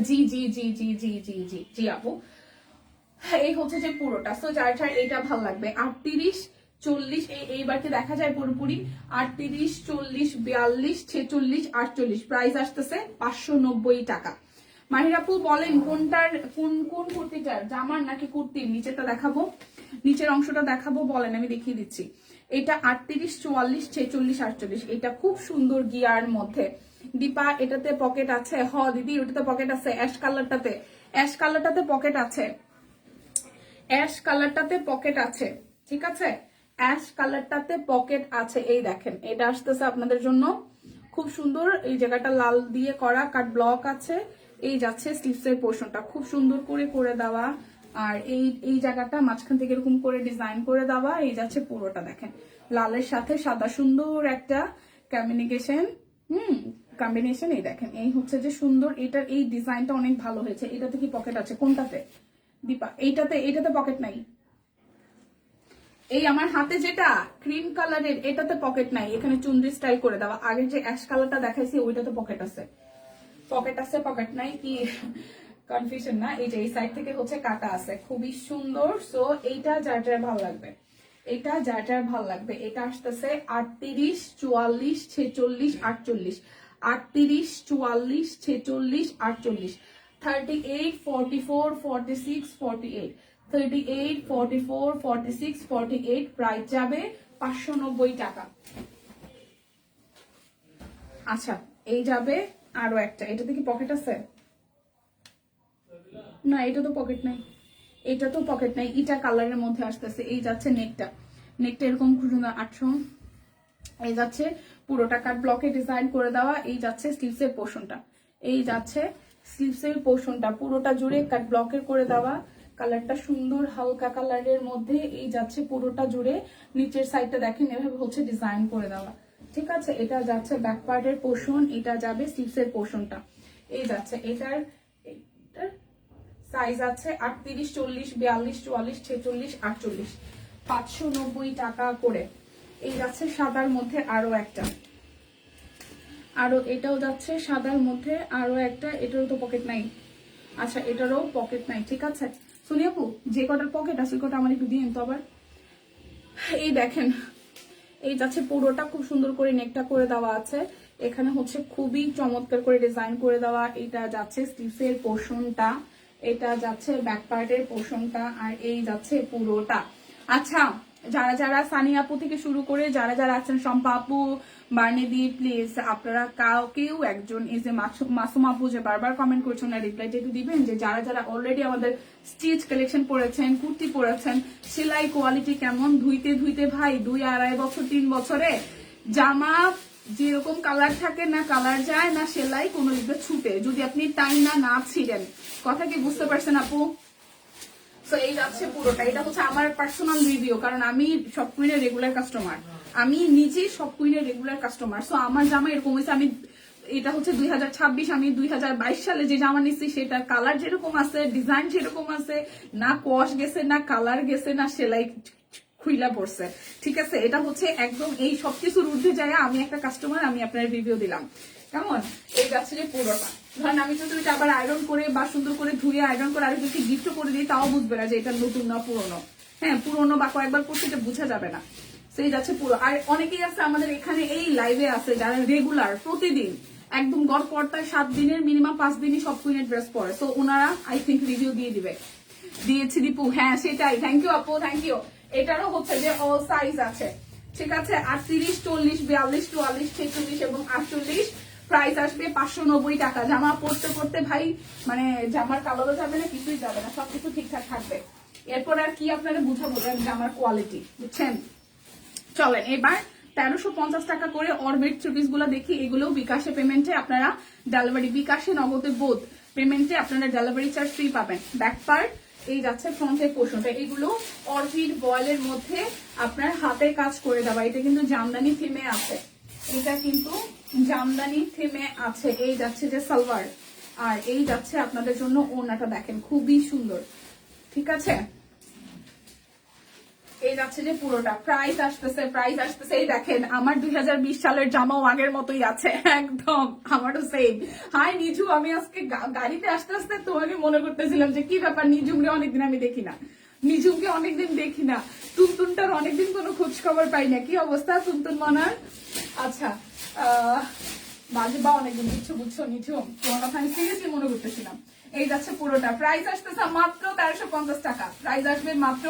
জি জি জি জি জি জি জি জি আপু, এই হচ্ছে যে পুরোটা। সো যার যার এইটা ভালো লাগবে। 38, 40, এইবারকে দেখা যায় পুরোপুরি 38, 40, 42, 46, 48, প্রাইস আসতেছে 590 টাকা। মাহিরাপু বলেন কোনটার কোন কোন কুর্তিটার, জামার নাকি কুর্তির? নিচেটা দেখাবো, নিচের অংশটা দেখাবো, বলেন আমি দেখিয়ে দিচ্ছি। এটা 38, 44, 46, 48। এটা খুব সুন্দর গিয়ার মধ্যে। দীপা এটাতে পকেট আছে? হ দিদি ওটাতে পকেট আছে, অ্যাশ কালারটাতে, অ্যাশ কালারটাতে পকেট আছে, অ্যাশ কালারটাতে পকেট আছে, ঠিক আছে, অ্যাশ কালারটাতে পকেট আছে। এই দেখেন এটা আসতেছে আপনাদের জন্য খুব সুন্দর, এই জায়গাটা লাল দিয়ে করা কাট ব্লক আছে। এই যাচ্ছে স্লিভসের পোর্শনটা খুব সুন্দর করে করে দেওয়া, আর এই এই জায়গাটা মাঝখান থেকে এরকম করে ডিজাইন করে দেওয়া। এই যাচ্ছে পুরোটা দেখেন লালের সাথে সাদা, সুন্দর একটা কমিউনিকেশন কম্বিনেশন। এই দেখেন এই হচ্ছে যে সুন্দর, এটার এই ডিজাইনটা অনেক ভালো হয়েছে। এটাতে কি পকেট আছে? কোনটাতে দীপা? এইটাতে, এইটাতে পকেট নাই। এই আমার হাতে যেটা ক্রিম কালারের এটাতে পকেট নাই, এখানে চুনরি স্টাইল করে দেওয়া। আগের যে অ্যাশ কালারটা দেখাইছি ওইটাতে পকেট আছে, পকেট আছে পকেট নাই কি কনফিউশন না? এই যে এই সাইড থেকে হচ্ছে কাটা আছে, খুবই সুন্দর। সো এইটা যার যার ভালো লাগবে, এটা যার যার ভালো লাগবে। এটা আসতেছে 38, 44, 46, 48, 38, 44, 46, 48, 38, 44, 46, 48, 38, 44, 46, 48। প্রাইস যাবে 590 টাকা। আচ্ছা এই যাবে আরো একটা, এটাতে কি পকেট আছে? না এটা তো পকেট নাই, এটা তো পকেট নাই। ইটা কালারের মধ্যে আসতেছে। এই যাচ্ছে নেকটা, নেকটা এরকম 800। এই যাচ্ছে পুরোটা কাট ব্লকে ডিজাইন করে দেওয়া। এই যাচ্ছে স্লিভসের পোর্শনটা, এই যাচ্ছে স্লিভসের পোর্শনটা পুরোটা জুড়ে কাট ব্লকের করে দেওয়া। কালারটা সুন্দর হালকা কালারের মধ্যে। এই যাচ্ছে পুরোটা জুড়ে, নিচের সাইডটা দেখেন এভাবে হচ্ছে ডিজাইন করে দেওয়া, ঠিক আছে। এটা যাচ্ছে ব্যাক পার্টের পোর্শন, এটা যাবে স্লিভসের পোর্শনটা। এই যাচ্ছে এটার সাইজ আছে 38, 40, 42, 44, 46, 48, 590 টাকা করে। এই যাচ্ছে সাদার মধ্যে আরো একটা, আরো এটাও যাচ্ছে সাদার মধ্যে আরো একটা, এটারও তো পকেট নাই। আচ্ছা এটারও পকেট নাই, ঠিক আছে। সোনিয়াপু যে কটার পকেট আছে কটা আমার একটু দিন তো আবার। এই দেখেন এই যাচ্ছে পুরোটা খুব সুন্দর করে নেকটা করে দেওয়া আছে, এখানে হচ্ছে খুবই চমৎকার করে ডিজাইন করে দেওয়া। এটা যাচ্ছে স্লিভসের পোর্শনটা, এটা যাচ্ছে ব্যাক পার্টের পোর্শনটা, আর এই যাচ্ছে পুরোটা। আচ্ছা যারা যারা সানি আপু থেকে শুরু করে যারা যারা আছেন, শম্পা আপু, বার্নেদি, প্লিজ আপনারা কেউ একজন, এই যে মাসুম আপু যে বারবার কমেন্ট করছেন না, রিপ্লাইটা একটু দিবেন যে যারা যারা অলরেডি আমাদের স্টিচ কালেকশন পরেছেন, কুর্তি পরেছেন, সেলাই কোয়ালিটি কেমন? ধুইতে ধুইতে ভাই 2-2.5 বছর 3 বছরে জামা যেরকম কালার থাকে না, কালার যায় না, সেলাই কোনো দিকে ছুটে, যদি আপনি টাইম না ছিলেন। কথা কি বুঝতে পারছেন আপু? তো এই যাচ্ছে পুরোটা, এটা হচ্ছে আমার পার্সোনাল রিভিউ, কারণ আমি সব কুইনের রেগুলার কাস্টমার, আমি নিজেই সব কুইনের রেগুলার কাস্টমার। সো আমার জামা এরকম হয়েছে, আমি এটা হচ্ছে 2026, আমি 2022 সালে যে জামা নিচ্ছি সেটার কালার যেরকম আছে, ডিজাইন যেরকম আছে, না কস গেছে, না কালার গেছে, না সেলাই খুইলা পড়ছে, ঠিক আছে। এটা হচ্ছে একদম এই সবকিছুর ঊর্ধ্বে যায় আমি একটা কাস্টমার, আমি আপনার রিভিউ দিলাম কেমন। এই যাচ্ছে যে পুরোটা, ধরেন আমি যদি এটা আবার আয়রন করে বা সুন্দর করে ধুয়ে আয়রন করে আরেকজনকে গিফট করে দিই, তাও বুঝবে না যে এটা নতুন না পুরোনো। হ্যাঁ পুরোনো বা কয়েকবার করতে এটা বোঝা যাবে না। সেই যাচ্ছে পুরো। আর অনেকেই আছে আমাদের এখানে এই লাইভে আছে যারা রেগুলার প্রতিদিন একদম গড় পড়তায় 7 দিনের মিনিমাম 5 দিনই সব কুইনের ড্রেস পরে, সো ওনারা আই থিঙ্ক রিভিউ দিয়ে দিবে। দিয়েছি দীপু, হ্যাঁ সেটাই, থ্যাংক ইউ আপু, থ্যাংক ইউ। এটারও হচ্ছে যে অল সাইজ আছে, ঠিক আছে। 38, 40, 42, 44, 46 এবং 48। প্রাইস আসবে 590 টাকা। জামা পরতে পরতে ভাই মানে জামার কালারও যাবে না, কিছুই যাবে না, সবকিছু ঠিকঠাক থাকবে। এরপর আর কি আপনারা বুঝাবো জামার কোয়ালিটি, বুঝছেন। চলেন এবার 1350 টাকা করে অরবিট থ্রি পিস গুলো দেখি। এগুলো বিকাশে পেমেন্টে আপনারা ডেলিভারি, বিকাশে নগদে বোধ পেমেন্টে আপনারা ডেলিভারি চার্জ ফ্রি পাবেন। ব্যাক পার্ট এই যাচ্ছে ফ্রন্টের পোর্শনটা, এগুলো অরবিট বয়েলের মধ্যে আপনার হাতে কাজ করে দেওয়া। এটা কিন্তু জামদানি থিমে আছে, এটা কিন্তু জামদানি থিমে আছে। এই যাচ্ছে যে সালোয়ার, আর এই যাচ্ছে আপনাদের জন্য ওড়নাটা, দেখেন খুবই সুন্দর, ঠিক আছে। এই যাচ্ছে যে পুরোটা। প্রাইস আসতেছে এই দেখেন আমার 2020 সালের জামাও আগের মতোই আছে একদম, আমারও সেম। হাই নিঝু, আমি আজকে গাড়িতে আসতে আসতে তোমাকে মনে করতেছিলাম যে কি ব্যাপার, নিঝুমরে অনেকদিন আমি দেখি না, নিঝুমকে অনেকদিন দেখি না, টুনটুনটার অনেকদিন কোনো খোঁজ খবর পাই না। কি অবস্থা টুনটুন মনার? আচ্ছা বাজে বা অনেকদিন কিছু বুঝছো নিচু তোমার কথা আমি সিরিয়াসলি মনে করতেছিলাম। এই যাচ্ছে পুরোটা, প্রাইস আসতেছে মাত্র 1350 টাকা, প্রাইস আসবে মাত্র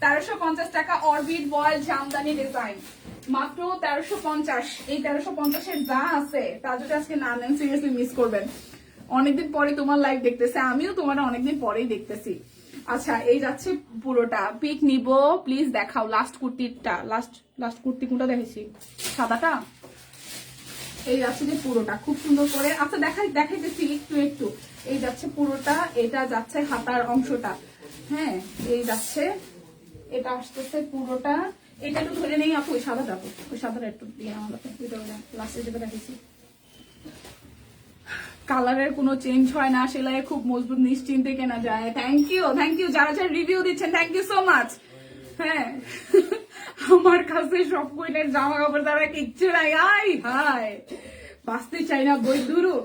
1350 টাকা। অরবিট বয়েল জামদানি ডিজাইন মাত্র 1350। এই 1350 যা আছে তা যদি আজকে না নেন সিরিয়াসলি মিস করবেন। অনেকদিন পরে তোমার লাইভ দেখতেছে, আমিও তোমার অনেকদিন পরেই দেখতেছি। আচ্ছা এই যাচ্ছে পুরোটা, পিক নিব প্লিজ দেখাও লাস্ট কুর্তিটা, লাস্ট কুর্তি কোনটা দেখেছি, সাদাটা। এই যাচ্ছে যে পুরোটা খুব সুন্দর করে, আচ্ছা দেখাইতেছি একটু একটু। এই যাচ্ছে পুরোটা, এটা যাচ্ছে হাতার অংশটা, হ্যাঁ এই যাচ্ছে, এটা আসতেছে পুরোটা। এটা একটু ধরে নেই আপু, ওই সাদাটা আপু, ওই সাদাটা একটু দিয়ে আমাকে লাস্টে যেটা দেখেছি। কালারের কোনো চেঞ্জ হয় না, সেলাই খুব মজবুত নিশ্চিন্তে কেনা যায়। থ্যাংক ইউ যারা যারা রিভিউ দিচ্ছেন, থ্যাংক ইউ সো মাচ। হ্যাঁ আমার কাছে সব কইনের জামা কাপড় তারা কিচ্ছু নাই, আই হাই বাঁচতে চাই না বই দুরু,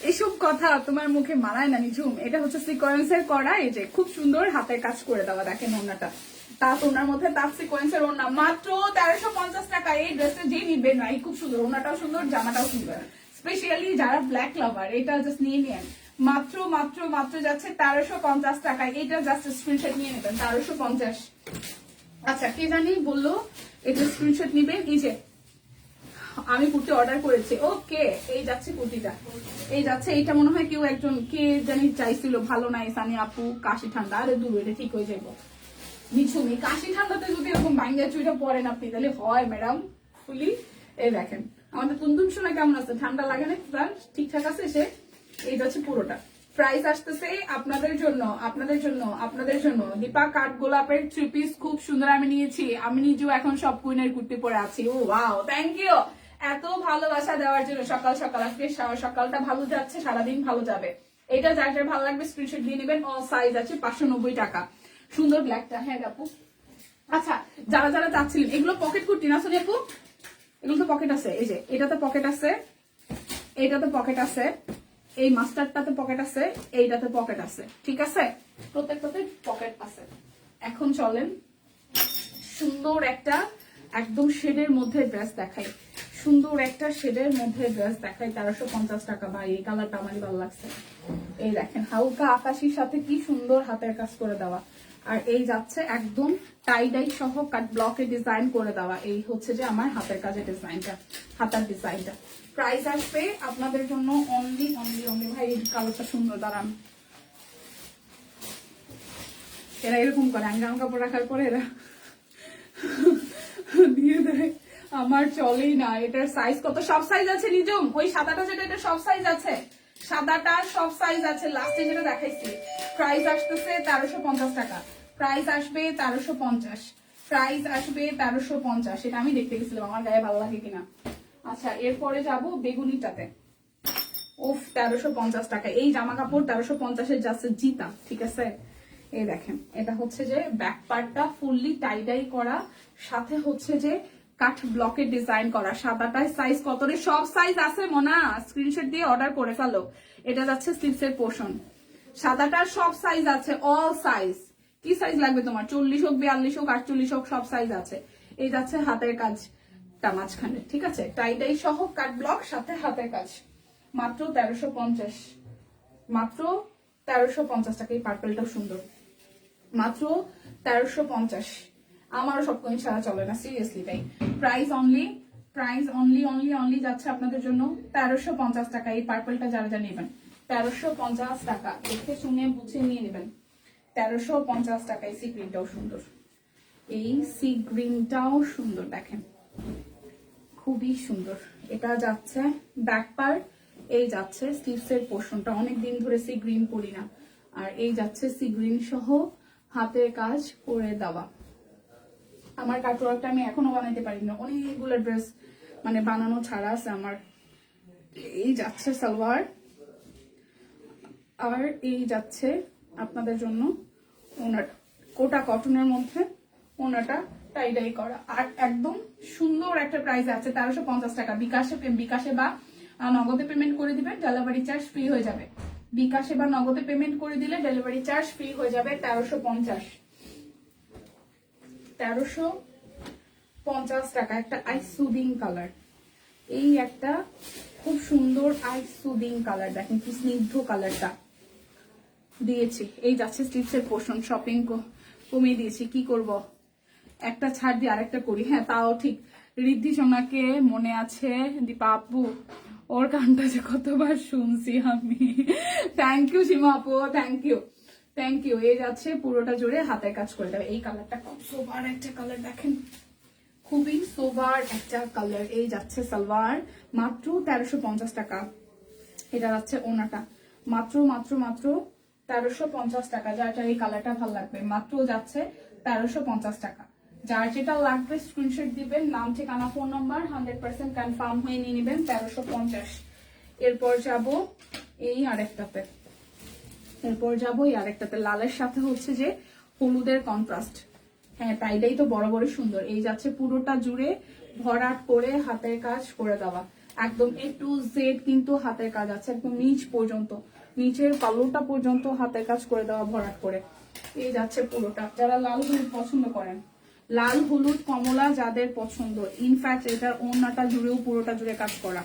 এসব কথা তোমার মুখে মানায় না নিঝুম। এটা হচ্ছে সিকোয়েন্সের করা, এই যে খুব সুন্দর হাতের কাজ করে দেওয়া, দেখেন ওনাটা তাঁত ওনার মধ্যে তাঁত সিকোয়েন্সের ওনা, মাত্র 1350 টাকা। এই ড্রেসে যে নিবে না, এই খুব সুন্দর, ওনাটাও সুন্দর, জামাটাও সুন্দর, স্পেশালি যারা ব্ল্যাক লাভার এটা জাস্ট নিয়ে নেন। মাত্র মাত্র মাত্র যাচ্ছে 1350 টাকায়। এটা জাস্ট স্ক্রিনশট নিয়ে নেবেন 1350। আচ্ছা কে জানি বললো এটা স্ক্রিনশট নিবেন, এই যে আমি কুর্তি অর্ডার করেছি, ওকে এই যাচ্ছে কুর্তিটা, এই যাচ্ছে। এইটা মনে হয় কেউ একজন কে জানি চাইছিল, ভালো নাই সানি আপু কাশি ঠান্ডা, আরে দূর এটা ঠিক হয়ে যাবো নিঝুমি, কাশি ঠান্ডাতে যদি এরকম বাঙ্গা চুইটা পরেন আপনি তাহলে হয় ম্যাডাম ফুলি। এই দেখেন আমাদের তুনতুন শোনা কেমন আছে, ঠান্ডা লাগে না তার, ঠিকঠাক আছে সে। এই যাচ্ছে পুরোটা, প্রাইস আসতেছে আপনাদের জন্য আপনাদের জন্য আপনাদের জন্য। দীপা কাঠ গোলাপের 3 পিস খুব সুন্দর আমি নিয়েছি, আমি নিজেও এখন সব কুইনের কুর্তি পরে আছি। ও ওয়াও, থ্যাংক ইউ এত ভালোবাসা দেওয়ার জন্য। সকাল সকাল আজকে সকালটা ভালো যাচ্ছে, সারাদিন ভালো যাবে। এটা যার যার ভালো লাগবে স্ক্রিনশট দিয়ে নেবেন। অল সাইজ আছে 590 টাকা, সুন্দর ব্ল্যাকটা। হ্যাঁ আপু আচ্ছা যারা যারা চাচ্ছিলেন, এগুলো পকেট কুর্তি না সোনি আপু, এগুলো তো পকেট আছে, এই যে এটাতে পকেট আছে, এইটাতে পকেট আছে, এই মাস্টারটাতে পকেট আছে, এইটাতে পকেট আছে, ঠিক আছে প্রত্যেকটাতে পকেট আছে। এখন চলেন সুন্দর একটা একদম শেডের মধ্যে ড্রেস দেখাই, সুন্দর একটা শেডের মধ্যে ড্রেস দেখাই 1350 টাকা। ভাই এই কালারটা আমারই ভালো লাগছে। এই দেখেন হালকা আকাশির সাথে কি সুন্দর হাতের কাজ করে দেওয়া, আর এই যাচ্ছে একদম টাই ডাই সহ কাট ব্লকে ডিজাইন করে দেওয়া। এই হচ্ছে যে আমার হাতের কাজের ডিজাইনটা, হাতার ডিজাইনটা। প্রাইস আসবে আপনাদের জন্য অনলি অনলি অনলি, ভাই এই কালারটা সুন্দর, দাঁড়ান এরা এরকম করে, আমি জামা কাপড় রাখার পরে এরা দিয়ে দেয়, আমার চলেই না। এটার সাইজ কত, সব সাইজ আছে নিজম, ওই সাদাটা যেটা এটা সব সাইজ আছে, সাদাটা সব সাইজ আছে, লাস্টে যেটা দেখাইছি। প্রাইস আসতেছে 1350 টাকা, প্রাইস আসবে 1350, প্রাইস আসবে 1350। এটা আমি দেখতে গেছিলাম আমার গায়ে ভালো লাগে কিনা। আচ্ছা এরপরে যাব বেগুনিটাতে, ওফ 1350 টাকা। এই জামা কাপড় 1350-এর যাচ্ছে জিতা, ঠিক আছে। এই দেখেন এটা হচ্ছে যে ব্যাক পার্টটা ফুললি টাই ডাই করা, সাথে হচ্ছে যে কাঠ ব্লকের ডিজাইন করা। সাদাটায় সাইজ কত রে, সব সাইজ আছে মোনা, স্ক্রিনশট দিয়ে অর্ডার করে ফেলো। এটা যাচ্ছে স্লিভসের পোর্শন, সাদাটার সব সাইজ আছে, অল সাইজ। কি সাইজ লাগবে তোমার, 40 হোক 42 হোক 48 হোক সব সাইজ আছে। এই যাচ্ছে হাতের কাজটা মাঝখানে, ঠিক আছে টাই ডাই সহ কাট ব্লক সাথে হাতের কাজ, মাত্র 1350, মাত্র 1350 টাকা। এই পার্পলটাও সুন্দর, মাত্র 1350। আমারও সব কোন ছাড়া চলে না সিরিয়াসলি ভাই। Price only, price only only only যাচ্ছে আপনাদের জন্য 1350 টাকা। এই পার্পলটা যারা যা নেবেন 1350 টাকা, দেখে শুনে বুঝে নিয়ে নেবেন 1350 টাকা। এই সি গ্রিনটাও সুন্দর, এই সি গ্রিনটাও সুন্দর, দেখেন খুবই সুন্দর। এটা যাচ্ছে ব্যাক পার্ট, এই যাচ্ছে স্লিভসের পোর্শনটা, অনেকদিন ধরে সি গ্রিন করি না, আর এই যাচ্ছে সি গ্রিন সহ হাতের কাজ করে দেওয়া। আমার কাটওয়ার্কটা আমি এখনো বানাইতে পারি না, অনেকগুলো ড্রেস মানে বানানো ছাড়া আছে আমার। এই যাচ্ছে সালোয়ার, আর এই যাচ্ছে আপনাদের জন্য ওনাটা, কোটা কটনের মধ্যে ওনাটা টাই ডাই করা, আর একদম সুন্দর একটা প্রাইস আছে 1350 টাকা। বিকাশে বা নগদে পেমেন্ট করে দিবেন, ডেলিভারি চার্জ ফ্রি হয়ে যাবে। বিকাশে বা নগদে পেমেন্ট করে দিলে ডেলিভারি চার্জ ফ্রি হয়ে যাবে 1350, 1350 টাকা। একটা আইস সুদিং কালার, এই একটা খুব সুন্দর আইস সুদিং কালার, দেখেন কি স্নিগ্ধ কালারটা দিয়েছি। এই যাচ্ছে স্লিপসের পোর্শন, শপিং কমিয়ে দিয়েছি, কি করব, একটা ছাড় দিয়ে আরেকটা করি। হ্যাঁ তাও ঠিক, ঋদ্ধি সোনাকে মনে আছে দীপা আপু, ওর গানটা যে কতবার শুনছি আমি। থ্যাংক ইউ সীমা আপু, থ্যাংক ইউ থ্যাংক ইউ। এই যাচ্ছে পুরোটা জুড়ে হাতের কাজ করে দেবে। এই কালারটা খুব সোবার একটা কালার, দেখেন খুবই সোবার একটা কালার। এই যাচ্ছে সালোয়ার, মাত্র 1350 টাকা। এটা যাচ্ছে ওনাটা, মাত্র মাত্র মাত্র 1350 টাকা। যার যার এই কালারটা ভালো লাগবে মাত্র যাচ্ছে 1350 টাকা। যার যেটা লাগবে স্ক্রিনশট দিবেন, নাম ঠিকানা ফোন নাম্বার 100% কনফার্ম হয়ে নিয়ে নেবেন 1350। এরপর যাব এই আরেকটাতে, লালের সাথে হচ্ছে যে হলুদের কন্ট্রাস্ট। হ্যাঁ টাইটাই তো বড় সুন্দর। এই যাচ্ছে পুরোটা জুড়ে ভরাট করে হাতের কাজ করে দেওয়া, একদম A to Z কিন্তু হাতের কাজ আছে, একদম নিচ পর্যন্ত, নিচের পালুটা পর্যন্ত হাতের কাজ করে দেওয়া ভরাট করে। এই যাচ্ছে পুরোটা। যারা লাল হলুদ পছন্দ করেন, লাল হলুদ কমলা যাদের পছন্দ, ইনফ্যাক্ট এটার ওড়নাটা জুড়েও পুরোটা জুড়ে কাজ করা।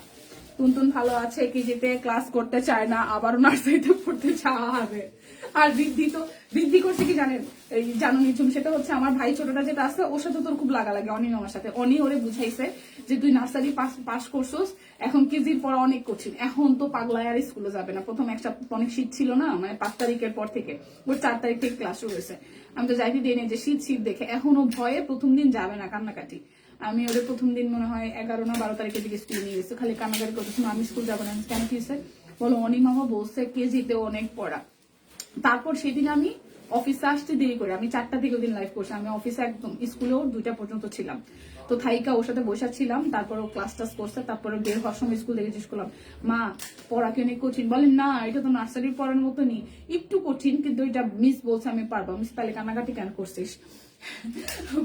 তুনতুন ভালো আছে, কেজিতে ক্লাস করতে চায় না, আবারও নার্সারিতে পড়তে চাওয়া হবে। আর বৃদ্ধি করছে কি জানেন, এই জানো নিচুম, সেটা হচ্ছে আমার ভাই ছোটটা যেটা আছে ওর সাথে তোর খুব লাগা লাগে, অনি আমার সাথে। অনি ওরে বুঝাইছে যে তুই নার্সারি পাস করছিস, এখন কেজির পড়া অনেক কঠিন, এখন তো পাগলায় আর স্কুলে যাবে না। প্রথম একটা অনেক শীত ছিল না, মানে 5 তারিখের পর থেকে, ওর 4 তারিখ থেকে ক্লাস শুরু হয়েছে। আমি তো যাইতে দিই যে শীত দেখে, এখনো ভয়ে প্রথম দিন যাবে না, কান্নাকাটি। আমি ওদের প্রথম দিন মনে হয় 11 না 12 তারিখের দিকে স্কুলে নিয়ে গেছি, খালি কান্নাকাটি করতেছি, আমি স্কুল যাবো না। কেন কি হয়েছে বলো, অনি মামা বলছে কেজিতে অনেক পড়া। তারপর সেদিন আমি অফিসে আসতে দেরি করে, আমি 4টা থেকে ওদিন লাইভ করছি, আমি অফিসে একদম স্কুলেও 2টা পর্যন্ত ছিলাম। তো থাইকা ওর সাথে বসা ছিলাম, তারপর ও ক্লাস টাস করছে, তারপরে বের হওয়ার সময় স্কুল থেকে জিজ্ঞেস করলাম, মা পড়া কি অনেক কঠিন? বলেন না, এটা তো নার্সারির পড়ার মতনই, একটু কঠিন, কিন্তু এটা মিস বলছে আমি পারবো। মিস তাহলে কান্নাকাটি কেন করছিস?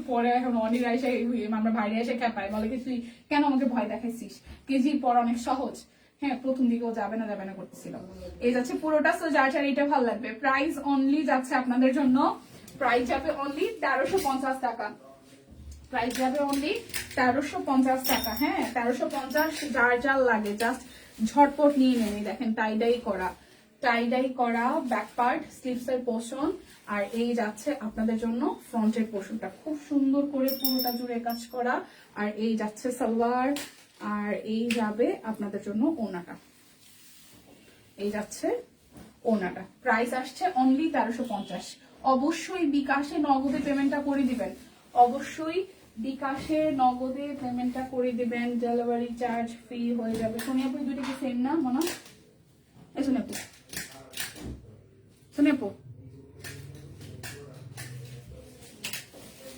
পরে এখন অনির এসে, আমরা বাইরে এসে খেপাই, বলে কি তুই কেন আমাকে ভয় দেখাইছিস, কেজির পড়া অনেক সহজ। হ্যাঁ প্রথম দিকেও যাবে না করতেছিল। এই যাচ্ছে পুরোটা, তো যার যার এটা ভালো লাগবে। প্রাইস অনলি যাচ্ছে আপনাদের জন্য, প্রাইস যাবে অনলি 1350 টাকা। প্রাইস যাবে অনলি 1350 টাকা। হ্যাঁ 1350, যার যার লাগে জাস্ট ঝটপট নিয়ে নেন। দেখেন টাইডাই করা ব্যাক পার্ট, স্লিভস এর পোর্শন, আর এই যাচ্ছে আপনাদের জন্য ফ্রন্টের পোর্শনটা খুব সুন্দর করে পুরোটা জুড়ে কাজ করা। আর এই যাচ্ছে সালোয়ার, আর এই যাবে আপনাদের জন্য ওনাটা, এই যাচ্ছে ওনাটা। প্রাইস আসছে অনলি 1350। অবশ্যই বিকাশে নগদে পেমেন্টটা করে দিবেন, অবশ্যই বিকাশে নগদে পেমেন্টটা করে দিবেন, ডেলিভারি চার্জ ফ্রি হয়ে যাবে। সোনিয়া আপু দুটো কি সেম না মনে? এই সোনিয়া আপু, সোনিয়া আপু,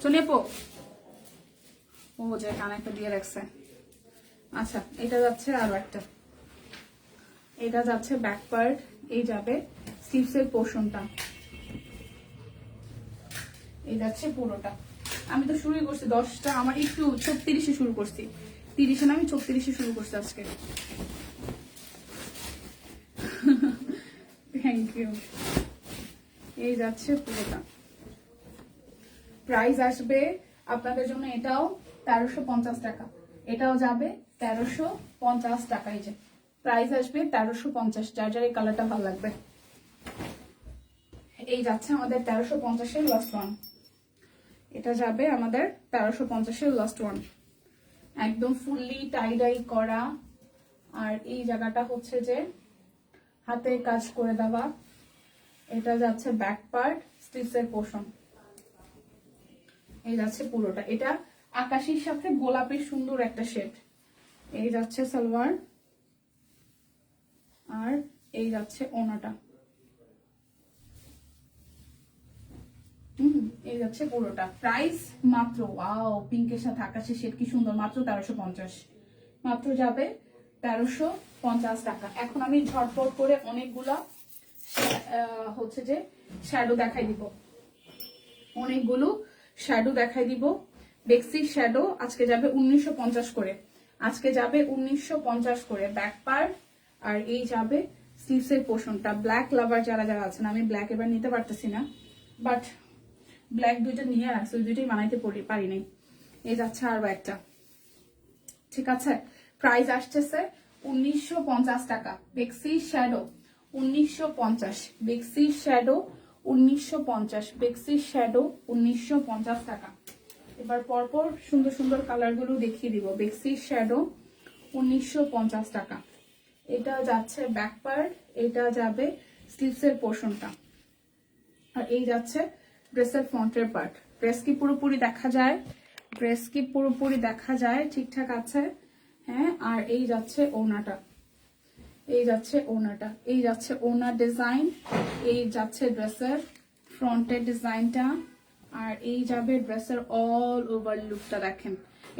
সোনিয়া আপু, ও যে কানে একটা দিয়ে রাখছে। আচ্ছা এটা যাচ্ছে আরো একটা, এটা যাচ্ছে ব্যাক পার্ট, এই যাবে স্লিভস এর পোর্শনটা, এই যাচ্ছে পুরোটা। আমি তো শুরুই করছি 10টা, আমার একটু 36-এ শুরু করছি, 30-এ না, আমি 36-এ শুরু করছি আজকে। Thank you. এই যাচ্ছে পুরোটা। প্রাইস আসবে আপনাদের জন্য এটাও 1350 টাকা, এটাও যাবে 1350 টাকা। এই যে প্রাইস আসবে 1350, যার যার এই কালারটা ভালো লাগবে। এই যাচ্ছে আমাদের 1350-এর লাস্ট ওয়ান, এটা যাবে আমাদের 1350-এর লাস্ট ওয়ান, একদম ফুললি টাইডাই করা। আর এই জায়গাটা হচ্ছে যে হাতে কাজ করে দেওয়া। এটা যাচ্ছে ব্যাক পার্ট, স্লিভস এর পোর্শন, এই যাচ্ছে পুরোটা। এটা আকাশির সাথে গোলাপের সুন্দর একটা শেড। এই যাচ্ছে সালোয়ার, আর এই যাচ্ছে ওনাটা, এই যাচ্ছে পুরোটা। প্রাইস মাত্র, ওয়াও পিঙ্কের সাথে আকাশের শেড কি সুন্দর, মাত্র 1350, মাত্র যাবে 1350 টাকা। এখন আমি ঝটপট করে অনেকগুলা হচ্ছে যে শ্যাডো দেখাই দিব, অনেকগুলো শ্যাডো দেখাই দিব। বেক্সি শ্যাডো আজকে যাবে 1950 করে, আজকে যাবে 1950 করে ব্যাক পার্ট, আর এই যাবে স্লিভস এর পোর্শনটা। ব্ল্যাক লাভার যারা যারা আছেন, আমি ব্ল্যাক এবার নিতে পারতেছি না, বাট ব্ল্যাক দুইটা নিয়ে রাখছি, ওই দুইটাই বানাইতে পারি নাই। এই যাচ্ছে আরো একটা, ঠিক আছে। প্রাইস আসতেছে 1950 টাকা। বেক্সি শ্যাডো 1950, বেক্সি শ্যাডো 1950, বেক্সি শ্যাডো 1950 টাকা। এবার পরপর সুন্দর সুন্দর কালার গুলো দেখিয়ে দিব। বেক্সি শ্যাডো 1950 টাকা। এটা যাচ্ছে ব্যাক পার্ট, এটা যাবে স্লিভসের পোর্শনটা, আর এই যাচ্ছে ড্রেসের ফ্রন্টের পার্ট। ড্রেস কি পুরোপুরি দেখা যায়? ড্রেস কি পুরোপুরি দেখা যায়? ঠিকঠাক আছে, হ্যাঁ। আর এই যাচ্ছে ওনাটা, এই যাচ্ছে ওনাটা, এই যাচ্ছে ওনার ডিজাইন, এই যাচ্ছে ড্রেসের ফ্রন্টের ডিজাইনটা, আর এই যাবে ড্রেসের অল ওভার লুকটা। দেখেন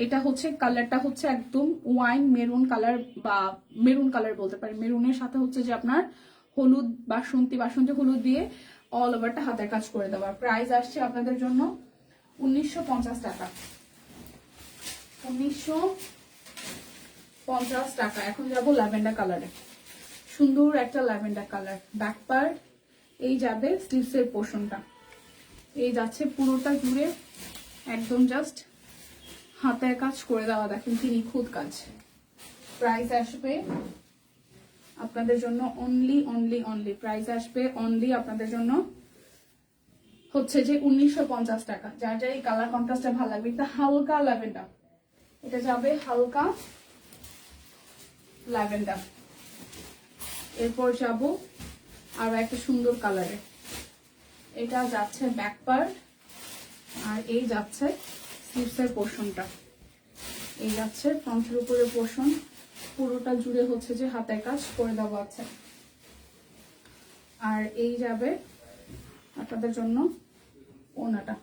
এটা হচ্ছে কালারটা হচ্ছে একদম ওয়াইন মেরুন কালার, বা মেরুন কালার বলতে পারি। মেরুনের সাথে হচ্ছে যে আপনার হলুদ বাসন্তী হলুদ দিয়ে অল ওভারটা হাতের কাজ করে দেওয়া। প্রাইস আসছে আপনাদের জন্য 1950 টাকা। 1950 টাকা। এখন যাবো ল্যাভেন্ডার কালারে। সুন্দর একটা ল্যাভেন্ডার কালার। ব্যাক পার্ট, এই যাবে স্লিভসের পোর্শনটা, এই যাচ্ছে পুরোটা জুড়ে একদম জাস্ট হাতের কাজ করে দেওয়া। দেখেন কি নিখুঁত কাজ। প্রাইস আসবে আপনাদের জন্য অনলি অনলি অনলি, প্রাইস আসবে অনলি আপনাদের জন্য হচ্ছে যে 1950 টাকা। যার যার এই কালার কন্ট্রাস্টটা ভালো লাগবে, এটা হালকা ল্যাভেন্ডার, এটা যাবে হালকা ল্যাভেন্ডার। এরপর যাব আরো একটা সুন্দর কালারে, এটা যাচ্ছে ব্যাক পার্ট, আর এই যাচ্ছে স্লিভসের পোর্শনটা, এই যাচ্ছে ফ্রন্টের উপরে পোর্শন, পুরোটা জুড়ে হচ্ছে যে হাতের কাজ করে দেওয়া আছে। আর এই যাবে আপনাদের জন্য ওনাটা।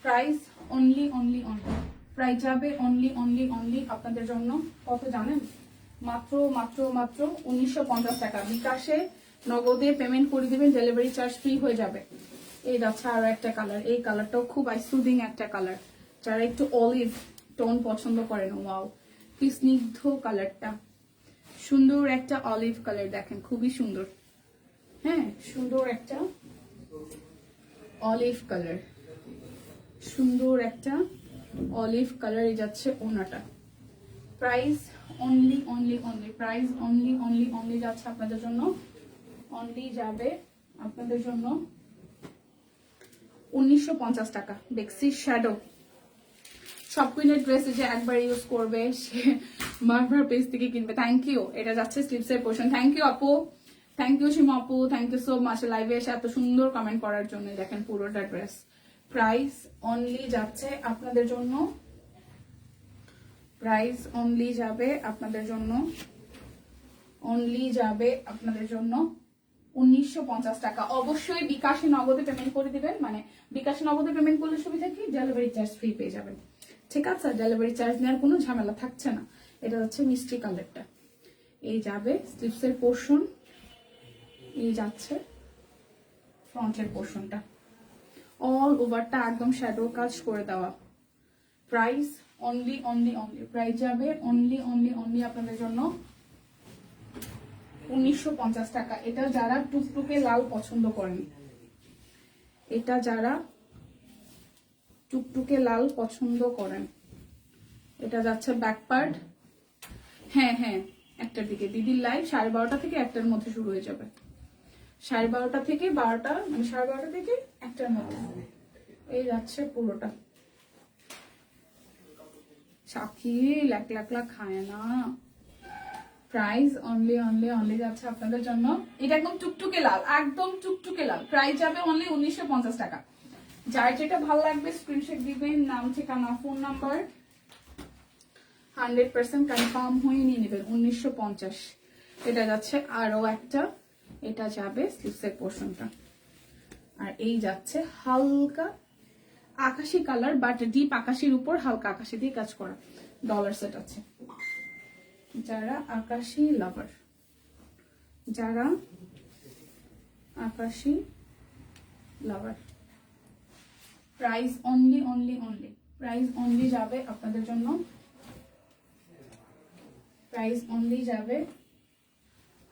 Price only only only, price যাবে অনলি অনলি অনলি আপনাদের জন্য কত জানেন? মাত্র মাত্র মাত্র 1950 টাকা। বিকাশে নগদে পেমেন্ট করে দিবেন, ডেলিভারি চার্জ ফ্রি হয়ে যাবে। এই যাচ্ছে আরো একটা কালার, এই কালারটাও খুব আইসুদিং একটা কালার। যারা একটু অলিভ টোন পছন্দ করেন, ওয়াও কি স্নিগ্ধ কালারটা, সুন্দর একটা অলিভ কালার। দেখেন খুবই সুন্দর, হ্যাঁ সুন্দর একটা অলিভ কালার, সুন্দর একটা অলিভ কালার। এই যাচ্ছে ওনাটা। Price only only only, price only only only যাচ্ছে আপনাদের জন্য, অনলি যাবে আপনাদের জন্য 1950 টাকা। বেক্সি শ্যাডো। সব কুইনের ড্রেস যে একবার ইউজ করবে সে বারবার পেজ থেকে কিনবে। Thank you. এটা যাচ্ছে স্লিভসের পোর্শন। থ্যাংক ইউ আপু, থ্যাংক ইউ সীমা আপু, থ্যাংক ইউ সো মাচ লাইভে এসে এত সুন্দর কমেন্ট করার জন্য। দেখেন পুরোটা ড্রেস। প্রাইস অনলি যাচ্ছে আপনাদের জন্য, প্রাইস অনলি যাবে আপনাদের জন্য, অনলি যাবে আপনাদের জন্য 1950 টাকা। অবশ্যই বিকাশে নগদে পেমেন্ট করে দিবেন, মানে বিকাশে নগদে পেমেন্ট করলে সুবিধা কি, ডেলিভারি চার্জ ফ্রি পেয়ে যাবেন। ঠিক আছে, ডেলিভারি চার্জ নেওয়ার কোনো ঝামেলা থাকছে না। এটা হচ্ছে মিষ্টি কালারটা, এই যাবে স্লিভসের পোর্শন, এই যাচ্ছে ফ্রন্টের পোর্শনটা, অল ওভারটা একদম শ্যাডো কাজ করে দেওয়া। Price only only only, price যাবে অনলি অনলি অনলি আপনাদের জন্য 1950 টাকা। এটা যারা টুকটুকে লাল পছন্দ করেন, এটা যারা টুকটুকে লাল পছন্দ করেন, এটা যাচ্ছে ব্যাক পার্ট। হ্যাঁ হ্যাঁ, একটার দিকে দিদির লাইভ 12:30 থেকে 1টার মধ্যে শুরু হয়ে যাবে। 12:30 থেকে 12টা, মানে 12:30 থেকে 1টার মধ্যে। এই যাচ্ছে পুরোটা। সাক্ষী লাখ লাখ লাখ খায় না। প্রাইস অনলি অনলি অনলি যাচ্ছে আপনাদের জন্য, এটা একদম টুকটুকে লাল, একদম টুকটুকে লাল। প্রাইস যাবে অনলি 1950 টাকা। যার যেটা ভালো লাগবে স্ক্রিনশট দিবেন, নাম ঠিকানা ফোন নাম্বার 100% কনফার্ম হয়ে নিয়ে নেবেন। 1950। এটা যাচ্ছে আরো একটা, এটা যাবে স্লিভসের পোর্শনটা, আর এই যাচ্ছে হালকা আকাশি কালার, বাট ডিপ আকাশির উপর হালকা আকাশি দিয়ে কাজ করা ডলার সেট আছে। যারা আকাশি লাভার, যারা আকাশি lover, price only only only, price only যাবে আপনাদের জন্য, প্রাইস অনলি যাবে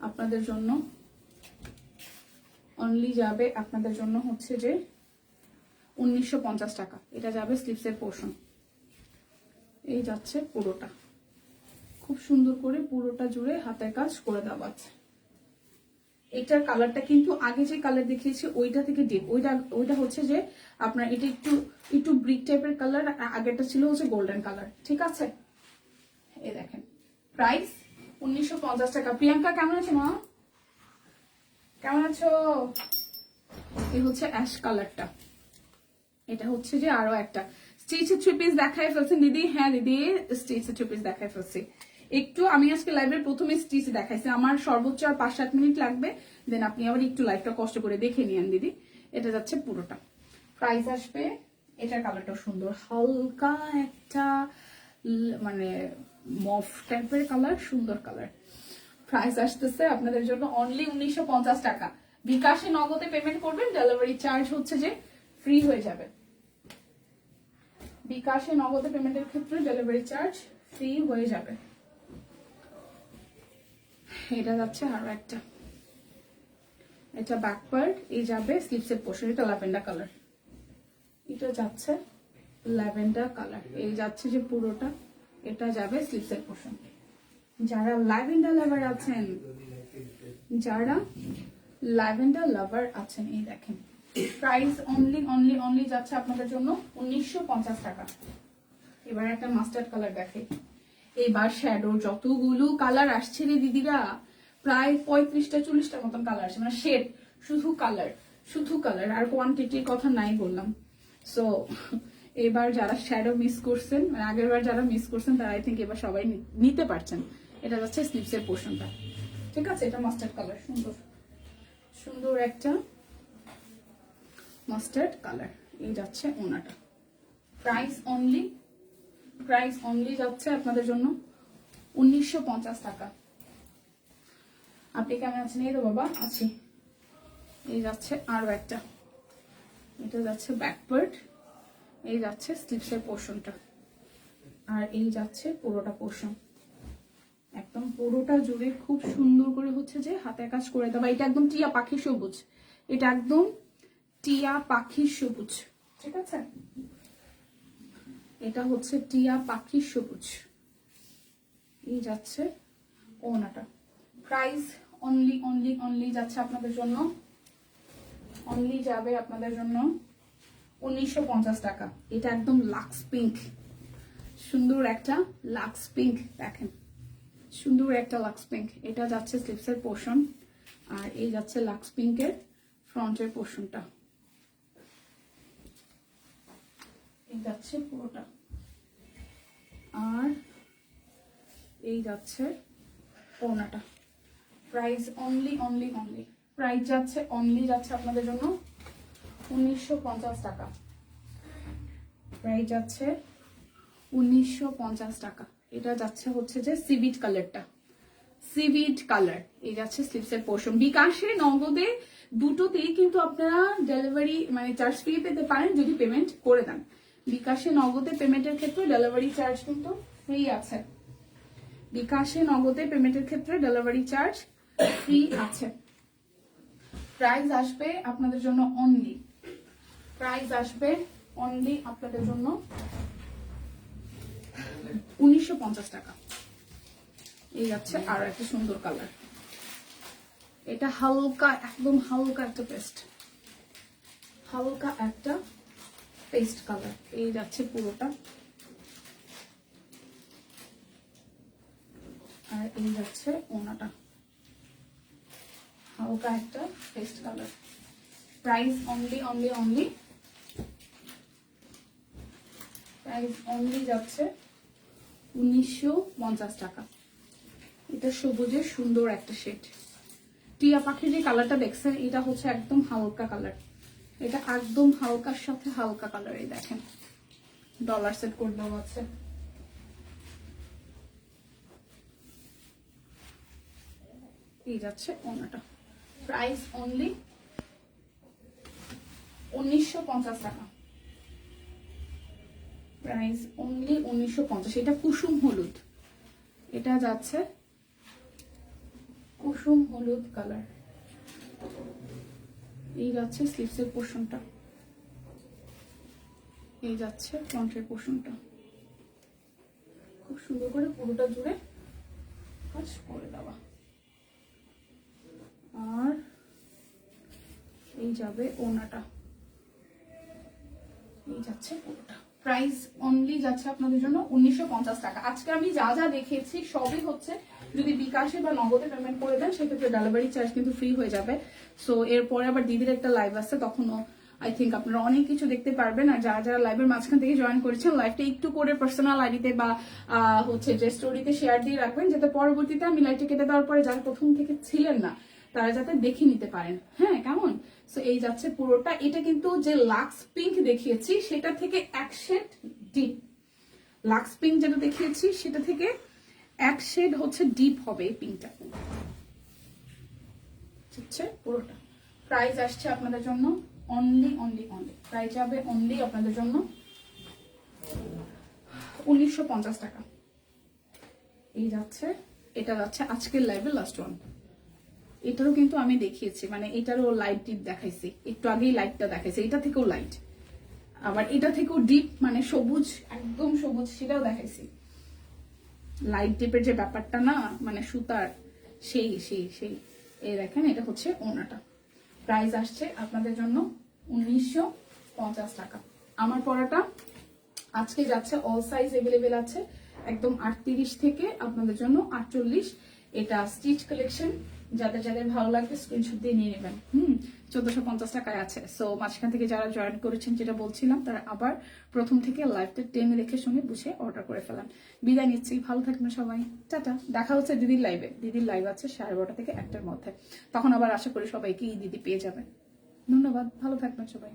আপনাদের জন্য, অনলি যাবে আপনাদের জন্য হচ্ছে যে 1950 টাকা। এটা যাবে স্লিভসের পোর্শন, এই যাচ্ছে পুরোটা। খুব সুন্দর করে পুরোটা জুড়ে হাতের কাজ করে দেওয়া আছে। এটার কালারটা কিন্তু আগে যে কালার দেখিয়েছি ওইটা থেকে ডিপ, ওইটা হচ্ছে যে আপনার এটা একটু একটু ব্রিক টাইপের কালার, আগেরটা ছিল হচ্ছে গোল্ডেন কালার। ঠিক আছে, এই দেখেন প্রাইস 1950 টাকা। প্রিয়াঙ্কা কেমন আছো মা? কেমন আছো? এই হচ্ছে অ্যাশ কালারটা, এটা হচ্ছে যে আরো একটা স্টিচের থ্রি পিস দেখায় ফেলছেন দিদি। হ্যাঁ দিদি, স্টিচের থ্রি পিস দেখায় ফেলছি। একটু আমি আজকে লাইভের প্রথমে স্টিচ দেখাইছি, আমার সর্বোচ্চ আর 5-7 মিনিট লাগবে, দেন আপনি আবার একটু লাইভটা কষ্ট করে দেখে নিয়েন দিদি। এটা যাচ্ছে পুরোটা। প্রাইস আসবে, এটার কালারটাও সুন্দর, হালকা একটা মানে মফ টাইপের কালার, সুন্দর কালার। প্রাইস আসতেছে আপনাদের জন্য অনলি 1950 টাকা। বিকাশে নগদে পেমেন্ট করবেন, ডেলিভারি চার্জ হচ্ছে যে ফ্রি হয়ে যাবে। বিকাশে নগদে পেমেন্টের ক্ষেত্রে ডেলিভারি চার্জ ফ্রি হয়ে যাবে। এটা যাচ্ছে আরো একটা, এটা ব্যাক পার্ট, এই যাবে স্লিপসের পোর্শন, এটা ল্যাভেন্ডার কালার, এটা যাচ্ছে ল্যাভেন্ডার কালার, এই যাচ্ছে যে পুরোটা, এটা যাবে স্লিপসের পোর্শন। যারা ল্যাভেন্ডার লাভার আছেন, যারা ল্যাভেন্ডার লাভার আছেন, এই দেখেন প্রাইস অনলি অনলি অনলি যাচ্ছে আপনাদের জন্য 1950 টাকা। এবার একটা মাস্টার্ড কালার দেখে, এবার শ্যাডোর যতগুলো কালার আসছে রে দিদিরা, প্রায় 35টা 40টার মতন কালার আসছে, মানে শেড, শুধু কালার শুধু কালার, আর কোয়ান্টিটির কথা নাই বললাম। সো এবার যারা শ্যাডো মিস করছেন, মানে আগের বার যারা মিস করছেন তারা আই থিঙ্ক এবার সবাই নিতে পারছেন। এটা যাচ্ছে স্লিপসের পোর্শনটা। ঠিক আছে, এটা মাস্টার্ড কালার, সুন্দর সুন্দর একটা মাস্টার্ড কালার, এই যাচ্ছে ওনাটা। প্রাইস অনলি যাচ্ছে আপনাদের জন্য 1950 টাকা। আপনি কেমন আছেন? এই তো বাবা আছি। এই যাচ্ছে আরো একটা, এটা যাচ্ছে ব্যাক পার্ট, এই যাচ্ছে স্লিপসের পোর্শনটা, আর এই যাচ্ছে পুরোটা পোর্শন, একদম পুরোটা জুড়ে খুব সুন্দর করে হচ্ছে যে হাতের কাজ করে দেওয়া। এটা একদম টিয়া পাখি সবুজ, এটা একদম টিয়া পাখি সবুজ। ঠিক আছে, এটা হচ্ছে টিয়া পাখি সবুজ, এই যাচ্ছে ওনাটা। প্রাইস অনলি অনলি অনলি যাচ্ছে আপনাদের জন্য, অনলি যাবে আপনাদের জন্য 1950 টাকা। এটা একদম লাক্স পিঙ্ক, সুন্দর একটা লাক্স পিঙ্ক, দেখেন সুন্দর একটা লাক্স পিঙ্ক, এটা যাচ্ছে স্লিপসের পোর্শন, আর এই যাচ্ছে লাক্স পিঙ্কের ফ্রন্টের পোর্শনটা, এই যাচ্ছে পুরোটা, আর এই যাচ্ছে ওড়নাটা। Price only only only, price যাচ্ছে অনলি যাচ্ছে আপনাদের জন্য 1950 টাকা। প্রাইস যাচ্ছে 1950 টাকা। এটা যাচ্ছে হচ্ছে যে সিভিট কালারটা, সিভিট কালার, এই যাচ্ছে স্লিপসের পোর্শন। বিকাশে নগদে দুটোতেই কিন্তু আপনারা ডেলিভারি মানে চার্জ ফ্রি পেতে পারেন যদি পেমেন্ট করে দেন। বিকাশে নগদে পেমেন্টের ক্ষেত্রে ডেলিভারি চার্জ কিন্তু ফ্রি আছে। বিকাশে নগদে পেমেন্টের ক্ষেত্রে ডেলিভারি চার্জ ফ্রি আছে। প্রাইস আসবে আপনাদের জন্য অনলি, প্রাইস আসবে অনলি আপনাদের জন্য 1950 টাকা। এই যাচ্ছে আর একটা সুন্দর কালার, এটা হালকা একদম হালকা একটা পেস্ট, হালকা একটা পেস্ট কালার, এই যাচ্ছে পুরোটা, আর এই যাচ্ছে ওনাটা, হালকা একটা paste colour. Price only only only, price only যাচ্ছে 1950 টাকা। এটা সবুজের সুন্দর একটা শেড, টিয়া পাখির যে কালারটা দেখছেন এটা হচ্ছে একদম হালকা কালার, এটা একদম হালকার সাথে হালকা কালার। এই দেখেন ডলার সেট করে দেওয়া আছে, এই যাচ্ছে ওনাটা। প্রাইস অনলি 1950 টাকা। Price only 1950। এটা কুসুম হলুদ, এটা যাচ্ছে কুসুম হলুদ কালার, এই যাচ্ছে স্লিভসের পোর্শনটা, এই যাচ্ছে ফ্রন্টের পোর্শনটা, খুব সুন্দর করে পুরোটা জুড়ে কাজ করে দেওয়া। আর এই যাবে ওনাটা, এই যাচ্ছে পুরোটা। প্রাইস অনলি যাচ্ছে আপনাদের জন্য 1950 টাকা। আজকে আমি যা যা দেখিয়েছি সবই হচ্ছে যদি বিকাশে বা নগদে পেমেন্ট করে দেন সেক্ষেত্রে ডেলিভারি চার্জ কিন্তু ফ্রি হয়ে যাবে। সো এরপরে আবার দিদির একটা লাইভ আছে, তখনও আই থিঙ্ক আপনারা অনেক কিছু দেখতে পারবেন। আর যারা যারা লাইভের মাঝখান থেকে জয়েন করেছেন লাইভটা একটু করে পার্সোনাল আইডিতে বা হচ্ছে যে স্টোরিতে শেয়ার দিয়ে রাখবেন, যাতে পরবর্তীতে আমি লাইভটা কেটে দেওয়ার পরে যারা প্রথম থেকে ছিলেন না তারা যাতে দেখে নিতে পারেন। হ্যাঁ, কেমন? সো এই যাচ্ছে পুরোটা। এটা কিন্তু যে লাক্স পিঙ্ক দেখিয়েছি সেটা থেকে এক শেড ডিপ, লাক্স পিঙ্ক যেটা দেখিয়েছি সেটা থেকে এক শেড হচ্ছে ডিপ হবে এই পিঙ্কটা, হচ্ছে পুরোটা। প্রাইস আসছে আপনাদের জন্য অনলি প্রাইস যাবে অনলি আপনাদের জন্য 1950 টাকা। এই যাচ্ছে, এটা যাচ্ছে আজকের লাইভে লাস্ট ওয়ান। এটারও কিন্তু আমি দেখিয়েছি, মানে এটারও লাইট ডিপ দেখাইছি, একটু আগেই লাইটটা দেখাইছি, এটা থেকেও লাইট, আবার এটা থেকেও ডিপ মানে সবুজ, একদম সবুজ, সেটাও দেখাইছি। লাইট ডিপের যে ব্যাপারটা না, মানে সুতার সেই সেই সেই এই দেখেন, এটা হচ্ছে ওনাটা। প্রাইস আসছে আপনাদের জন্য 1950 টাকা। আমার পরাটা আজকে যাচ্ছে অল সাইজ এভেলেবেল আছে, একদম 38 থেকে আপনাদের জন্য 48। এটা স্টিচ কালেকশন, যাদের যাদের ভালো লাগবে স্ক্রিনশট দিয়ে নিয়ে নেবেন। 1450 টাকায় আছে। সো মাঝখান থেকে যারা জয়েন করেছেন যেটা বলছিলাম, তারা আবার প্রথম থেকে লাইভটা টেনে দেখে শুনে বুঝে অর্ডার করে ফেলান। বিদায় নিচ্ছি, ভালো থাকবেন সবাই, টাটা। দেখা হচ্ছে দিদির লাইভে। দিদির লাইভ আছে 12:30 থেকে 1টার মধ্যে, তখন আবার আশা করি সবাইকে দিদি পেয়ে যাবেন। ধন্যবাদ, ভালো থাকবেন সবাই।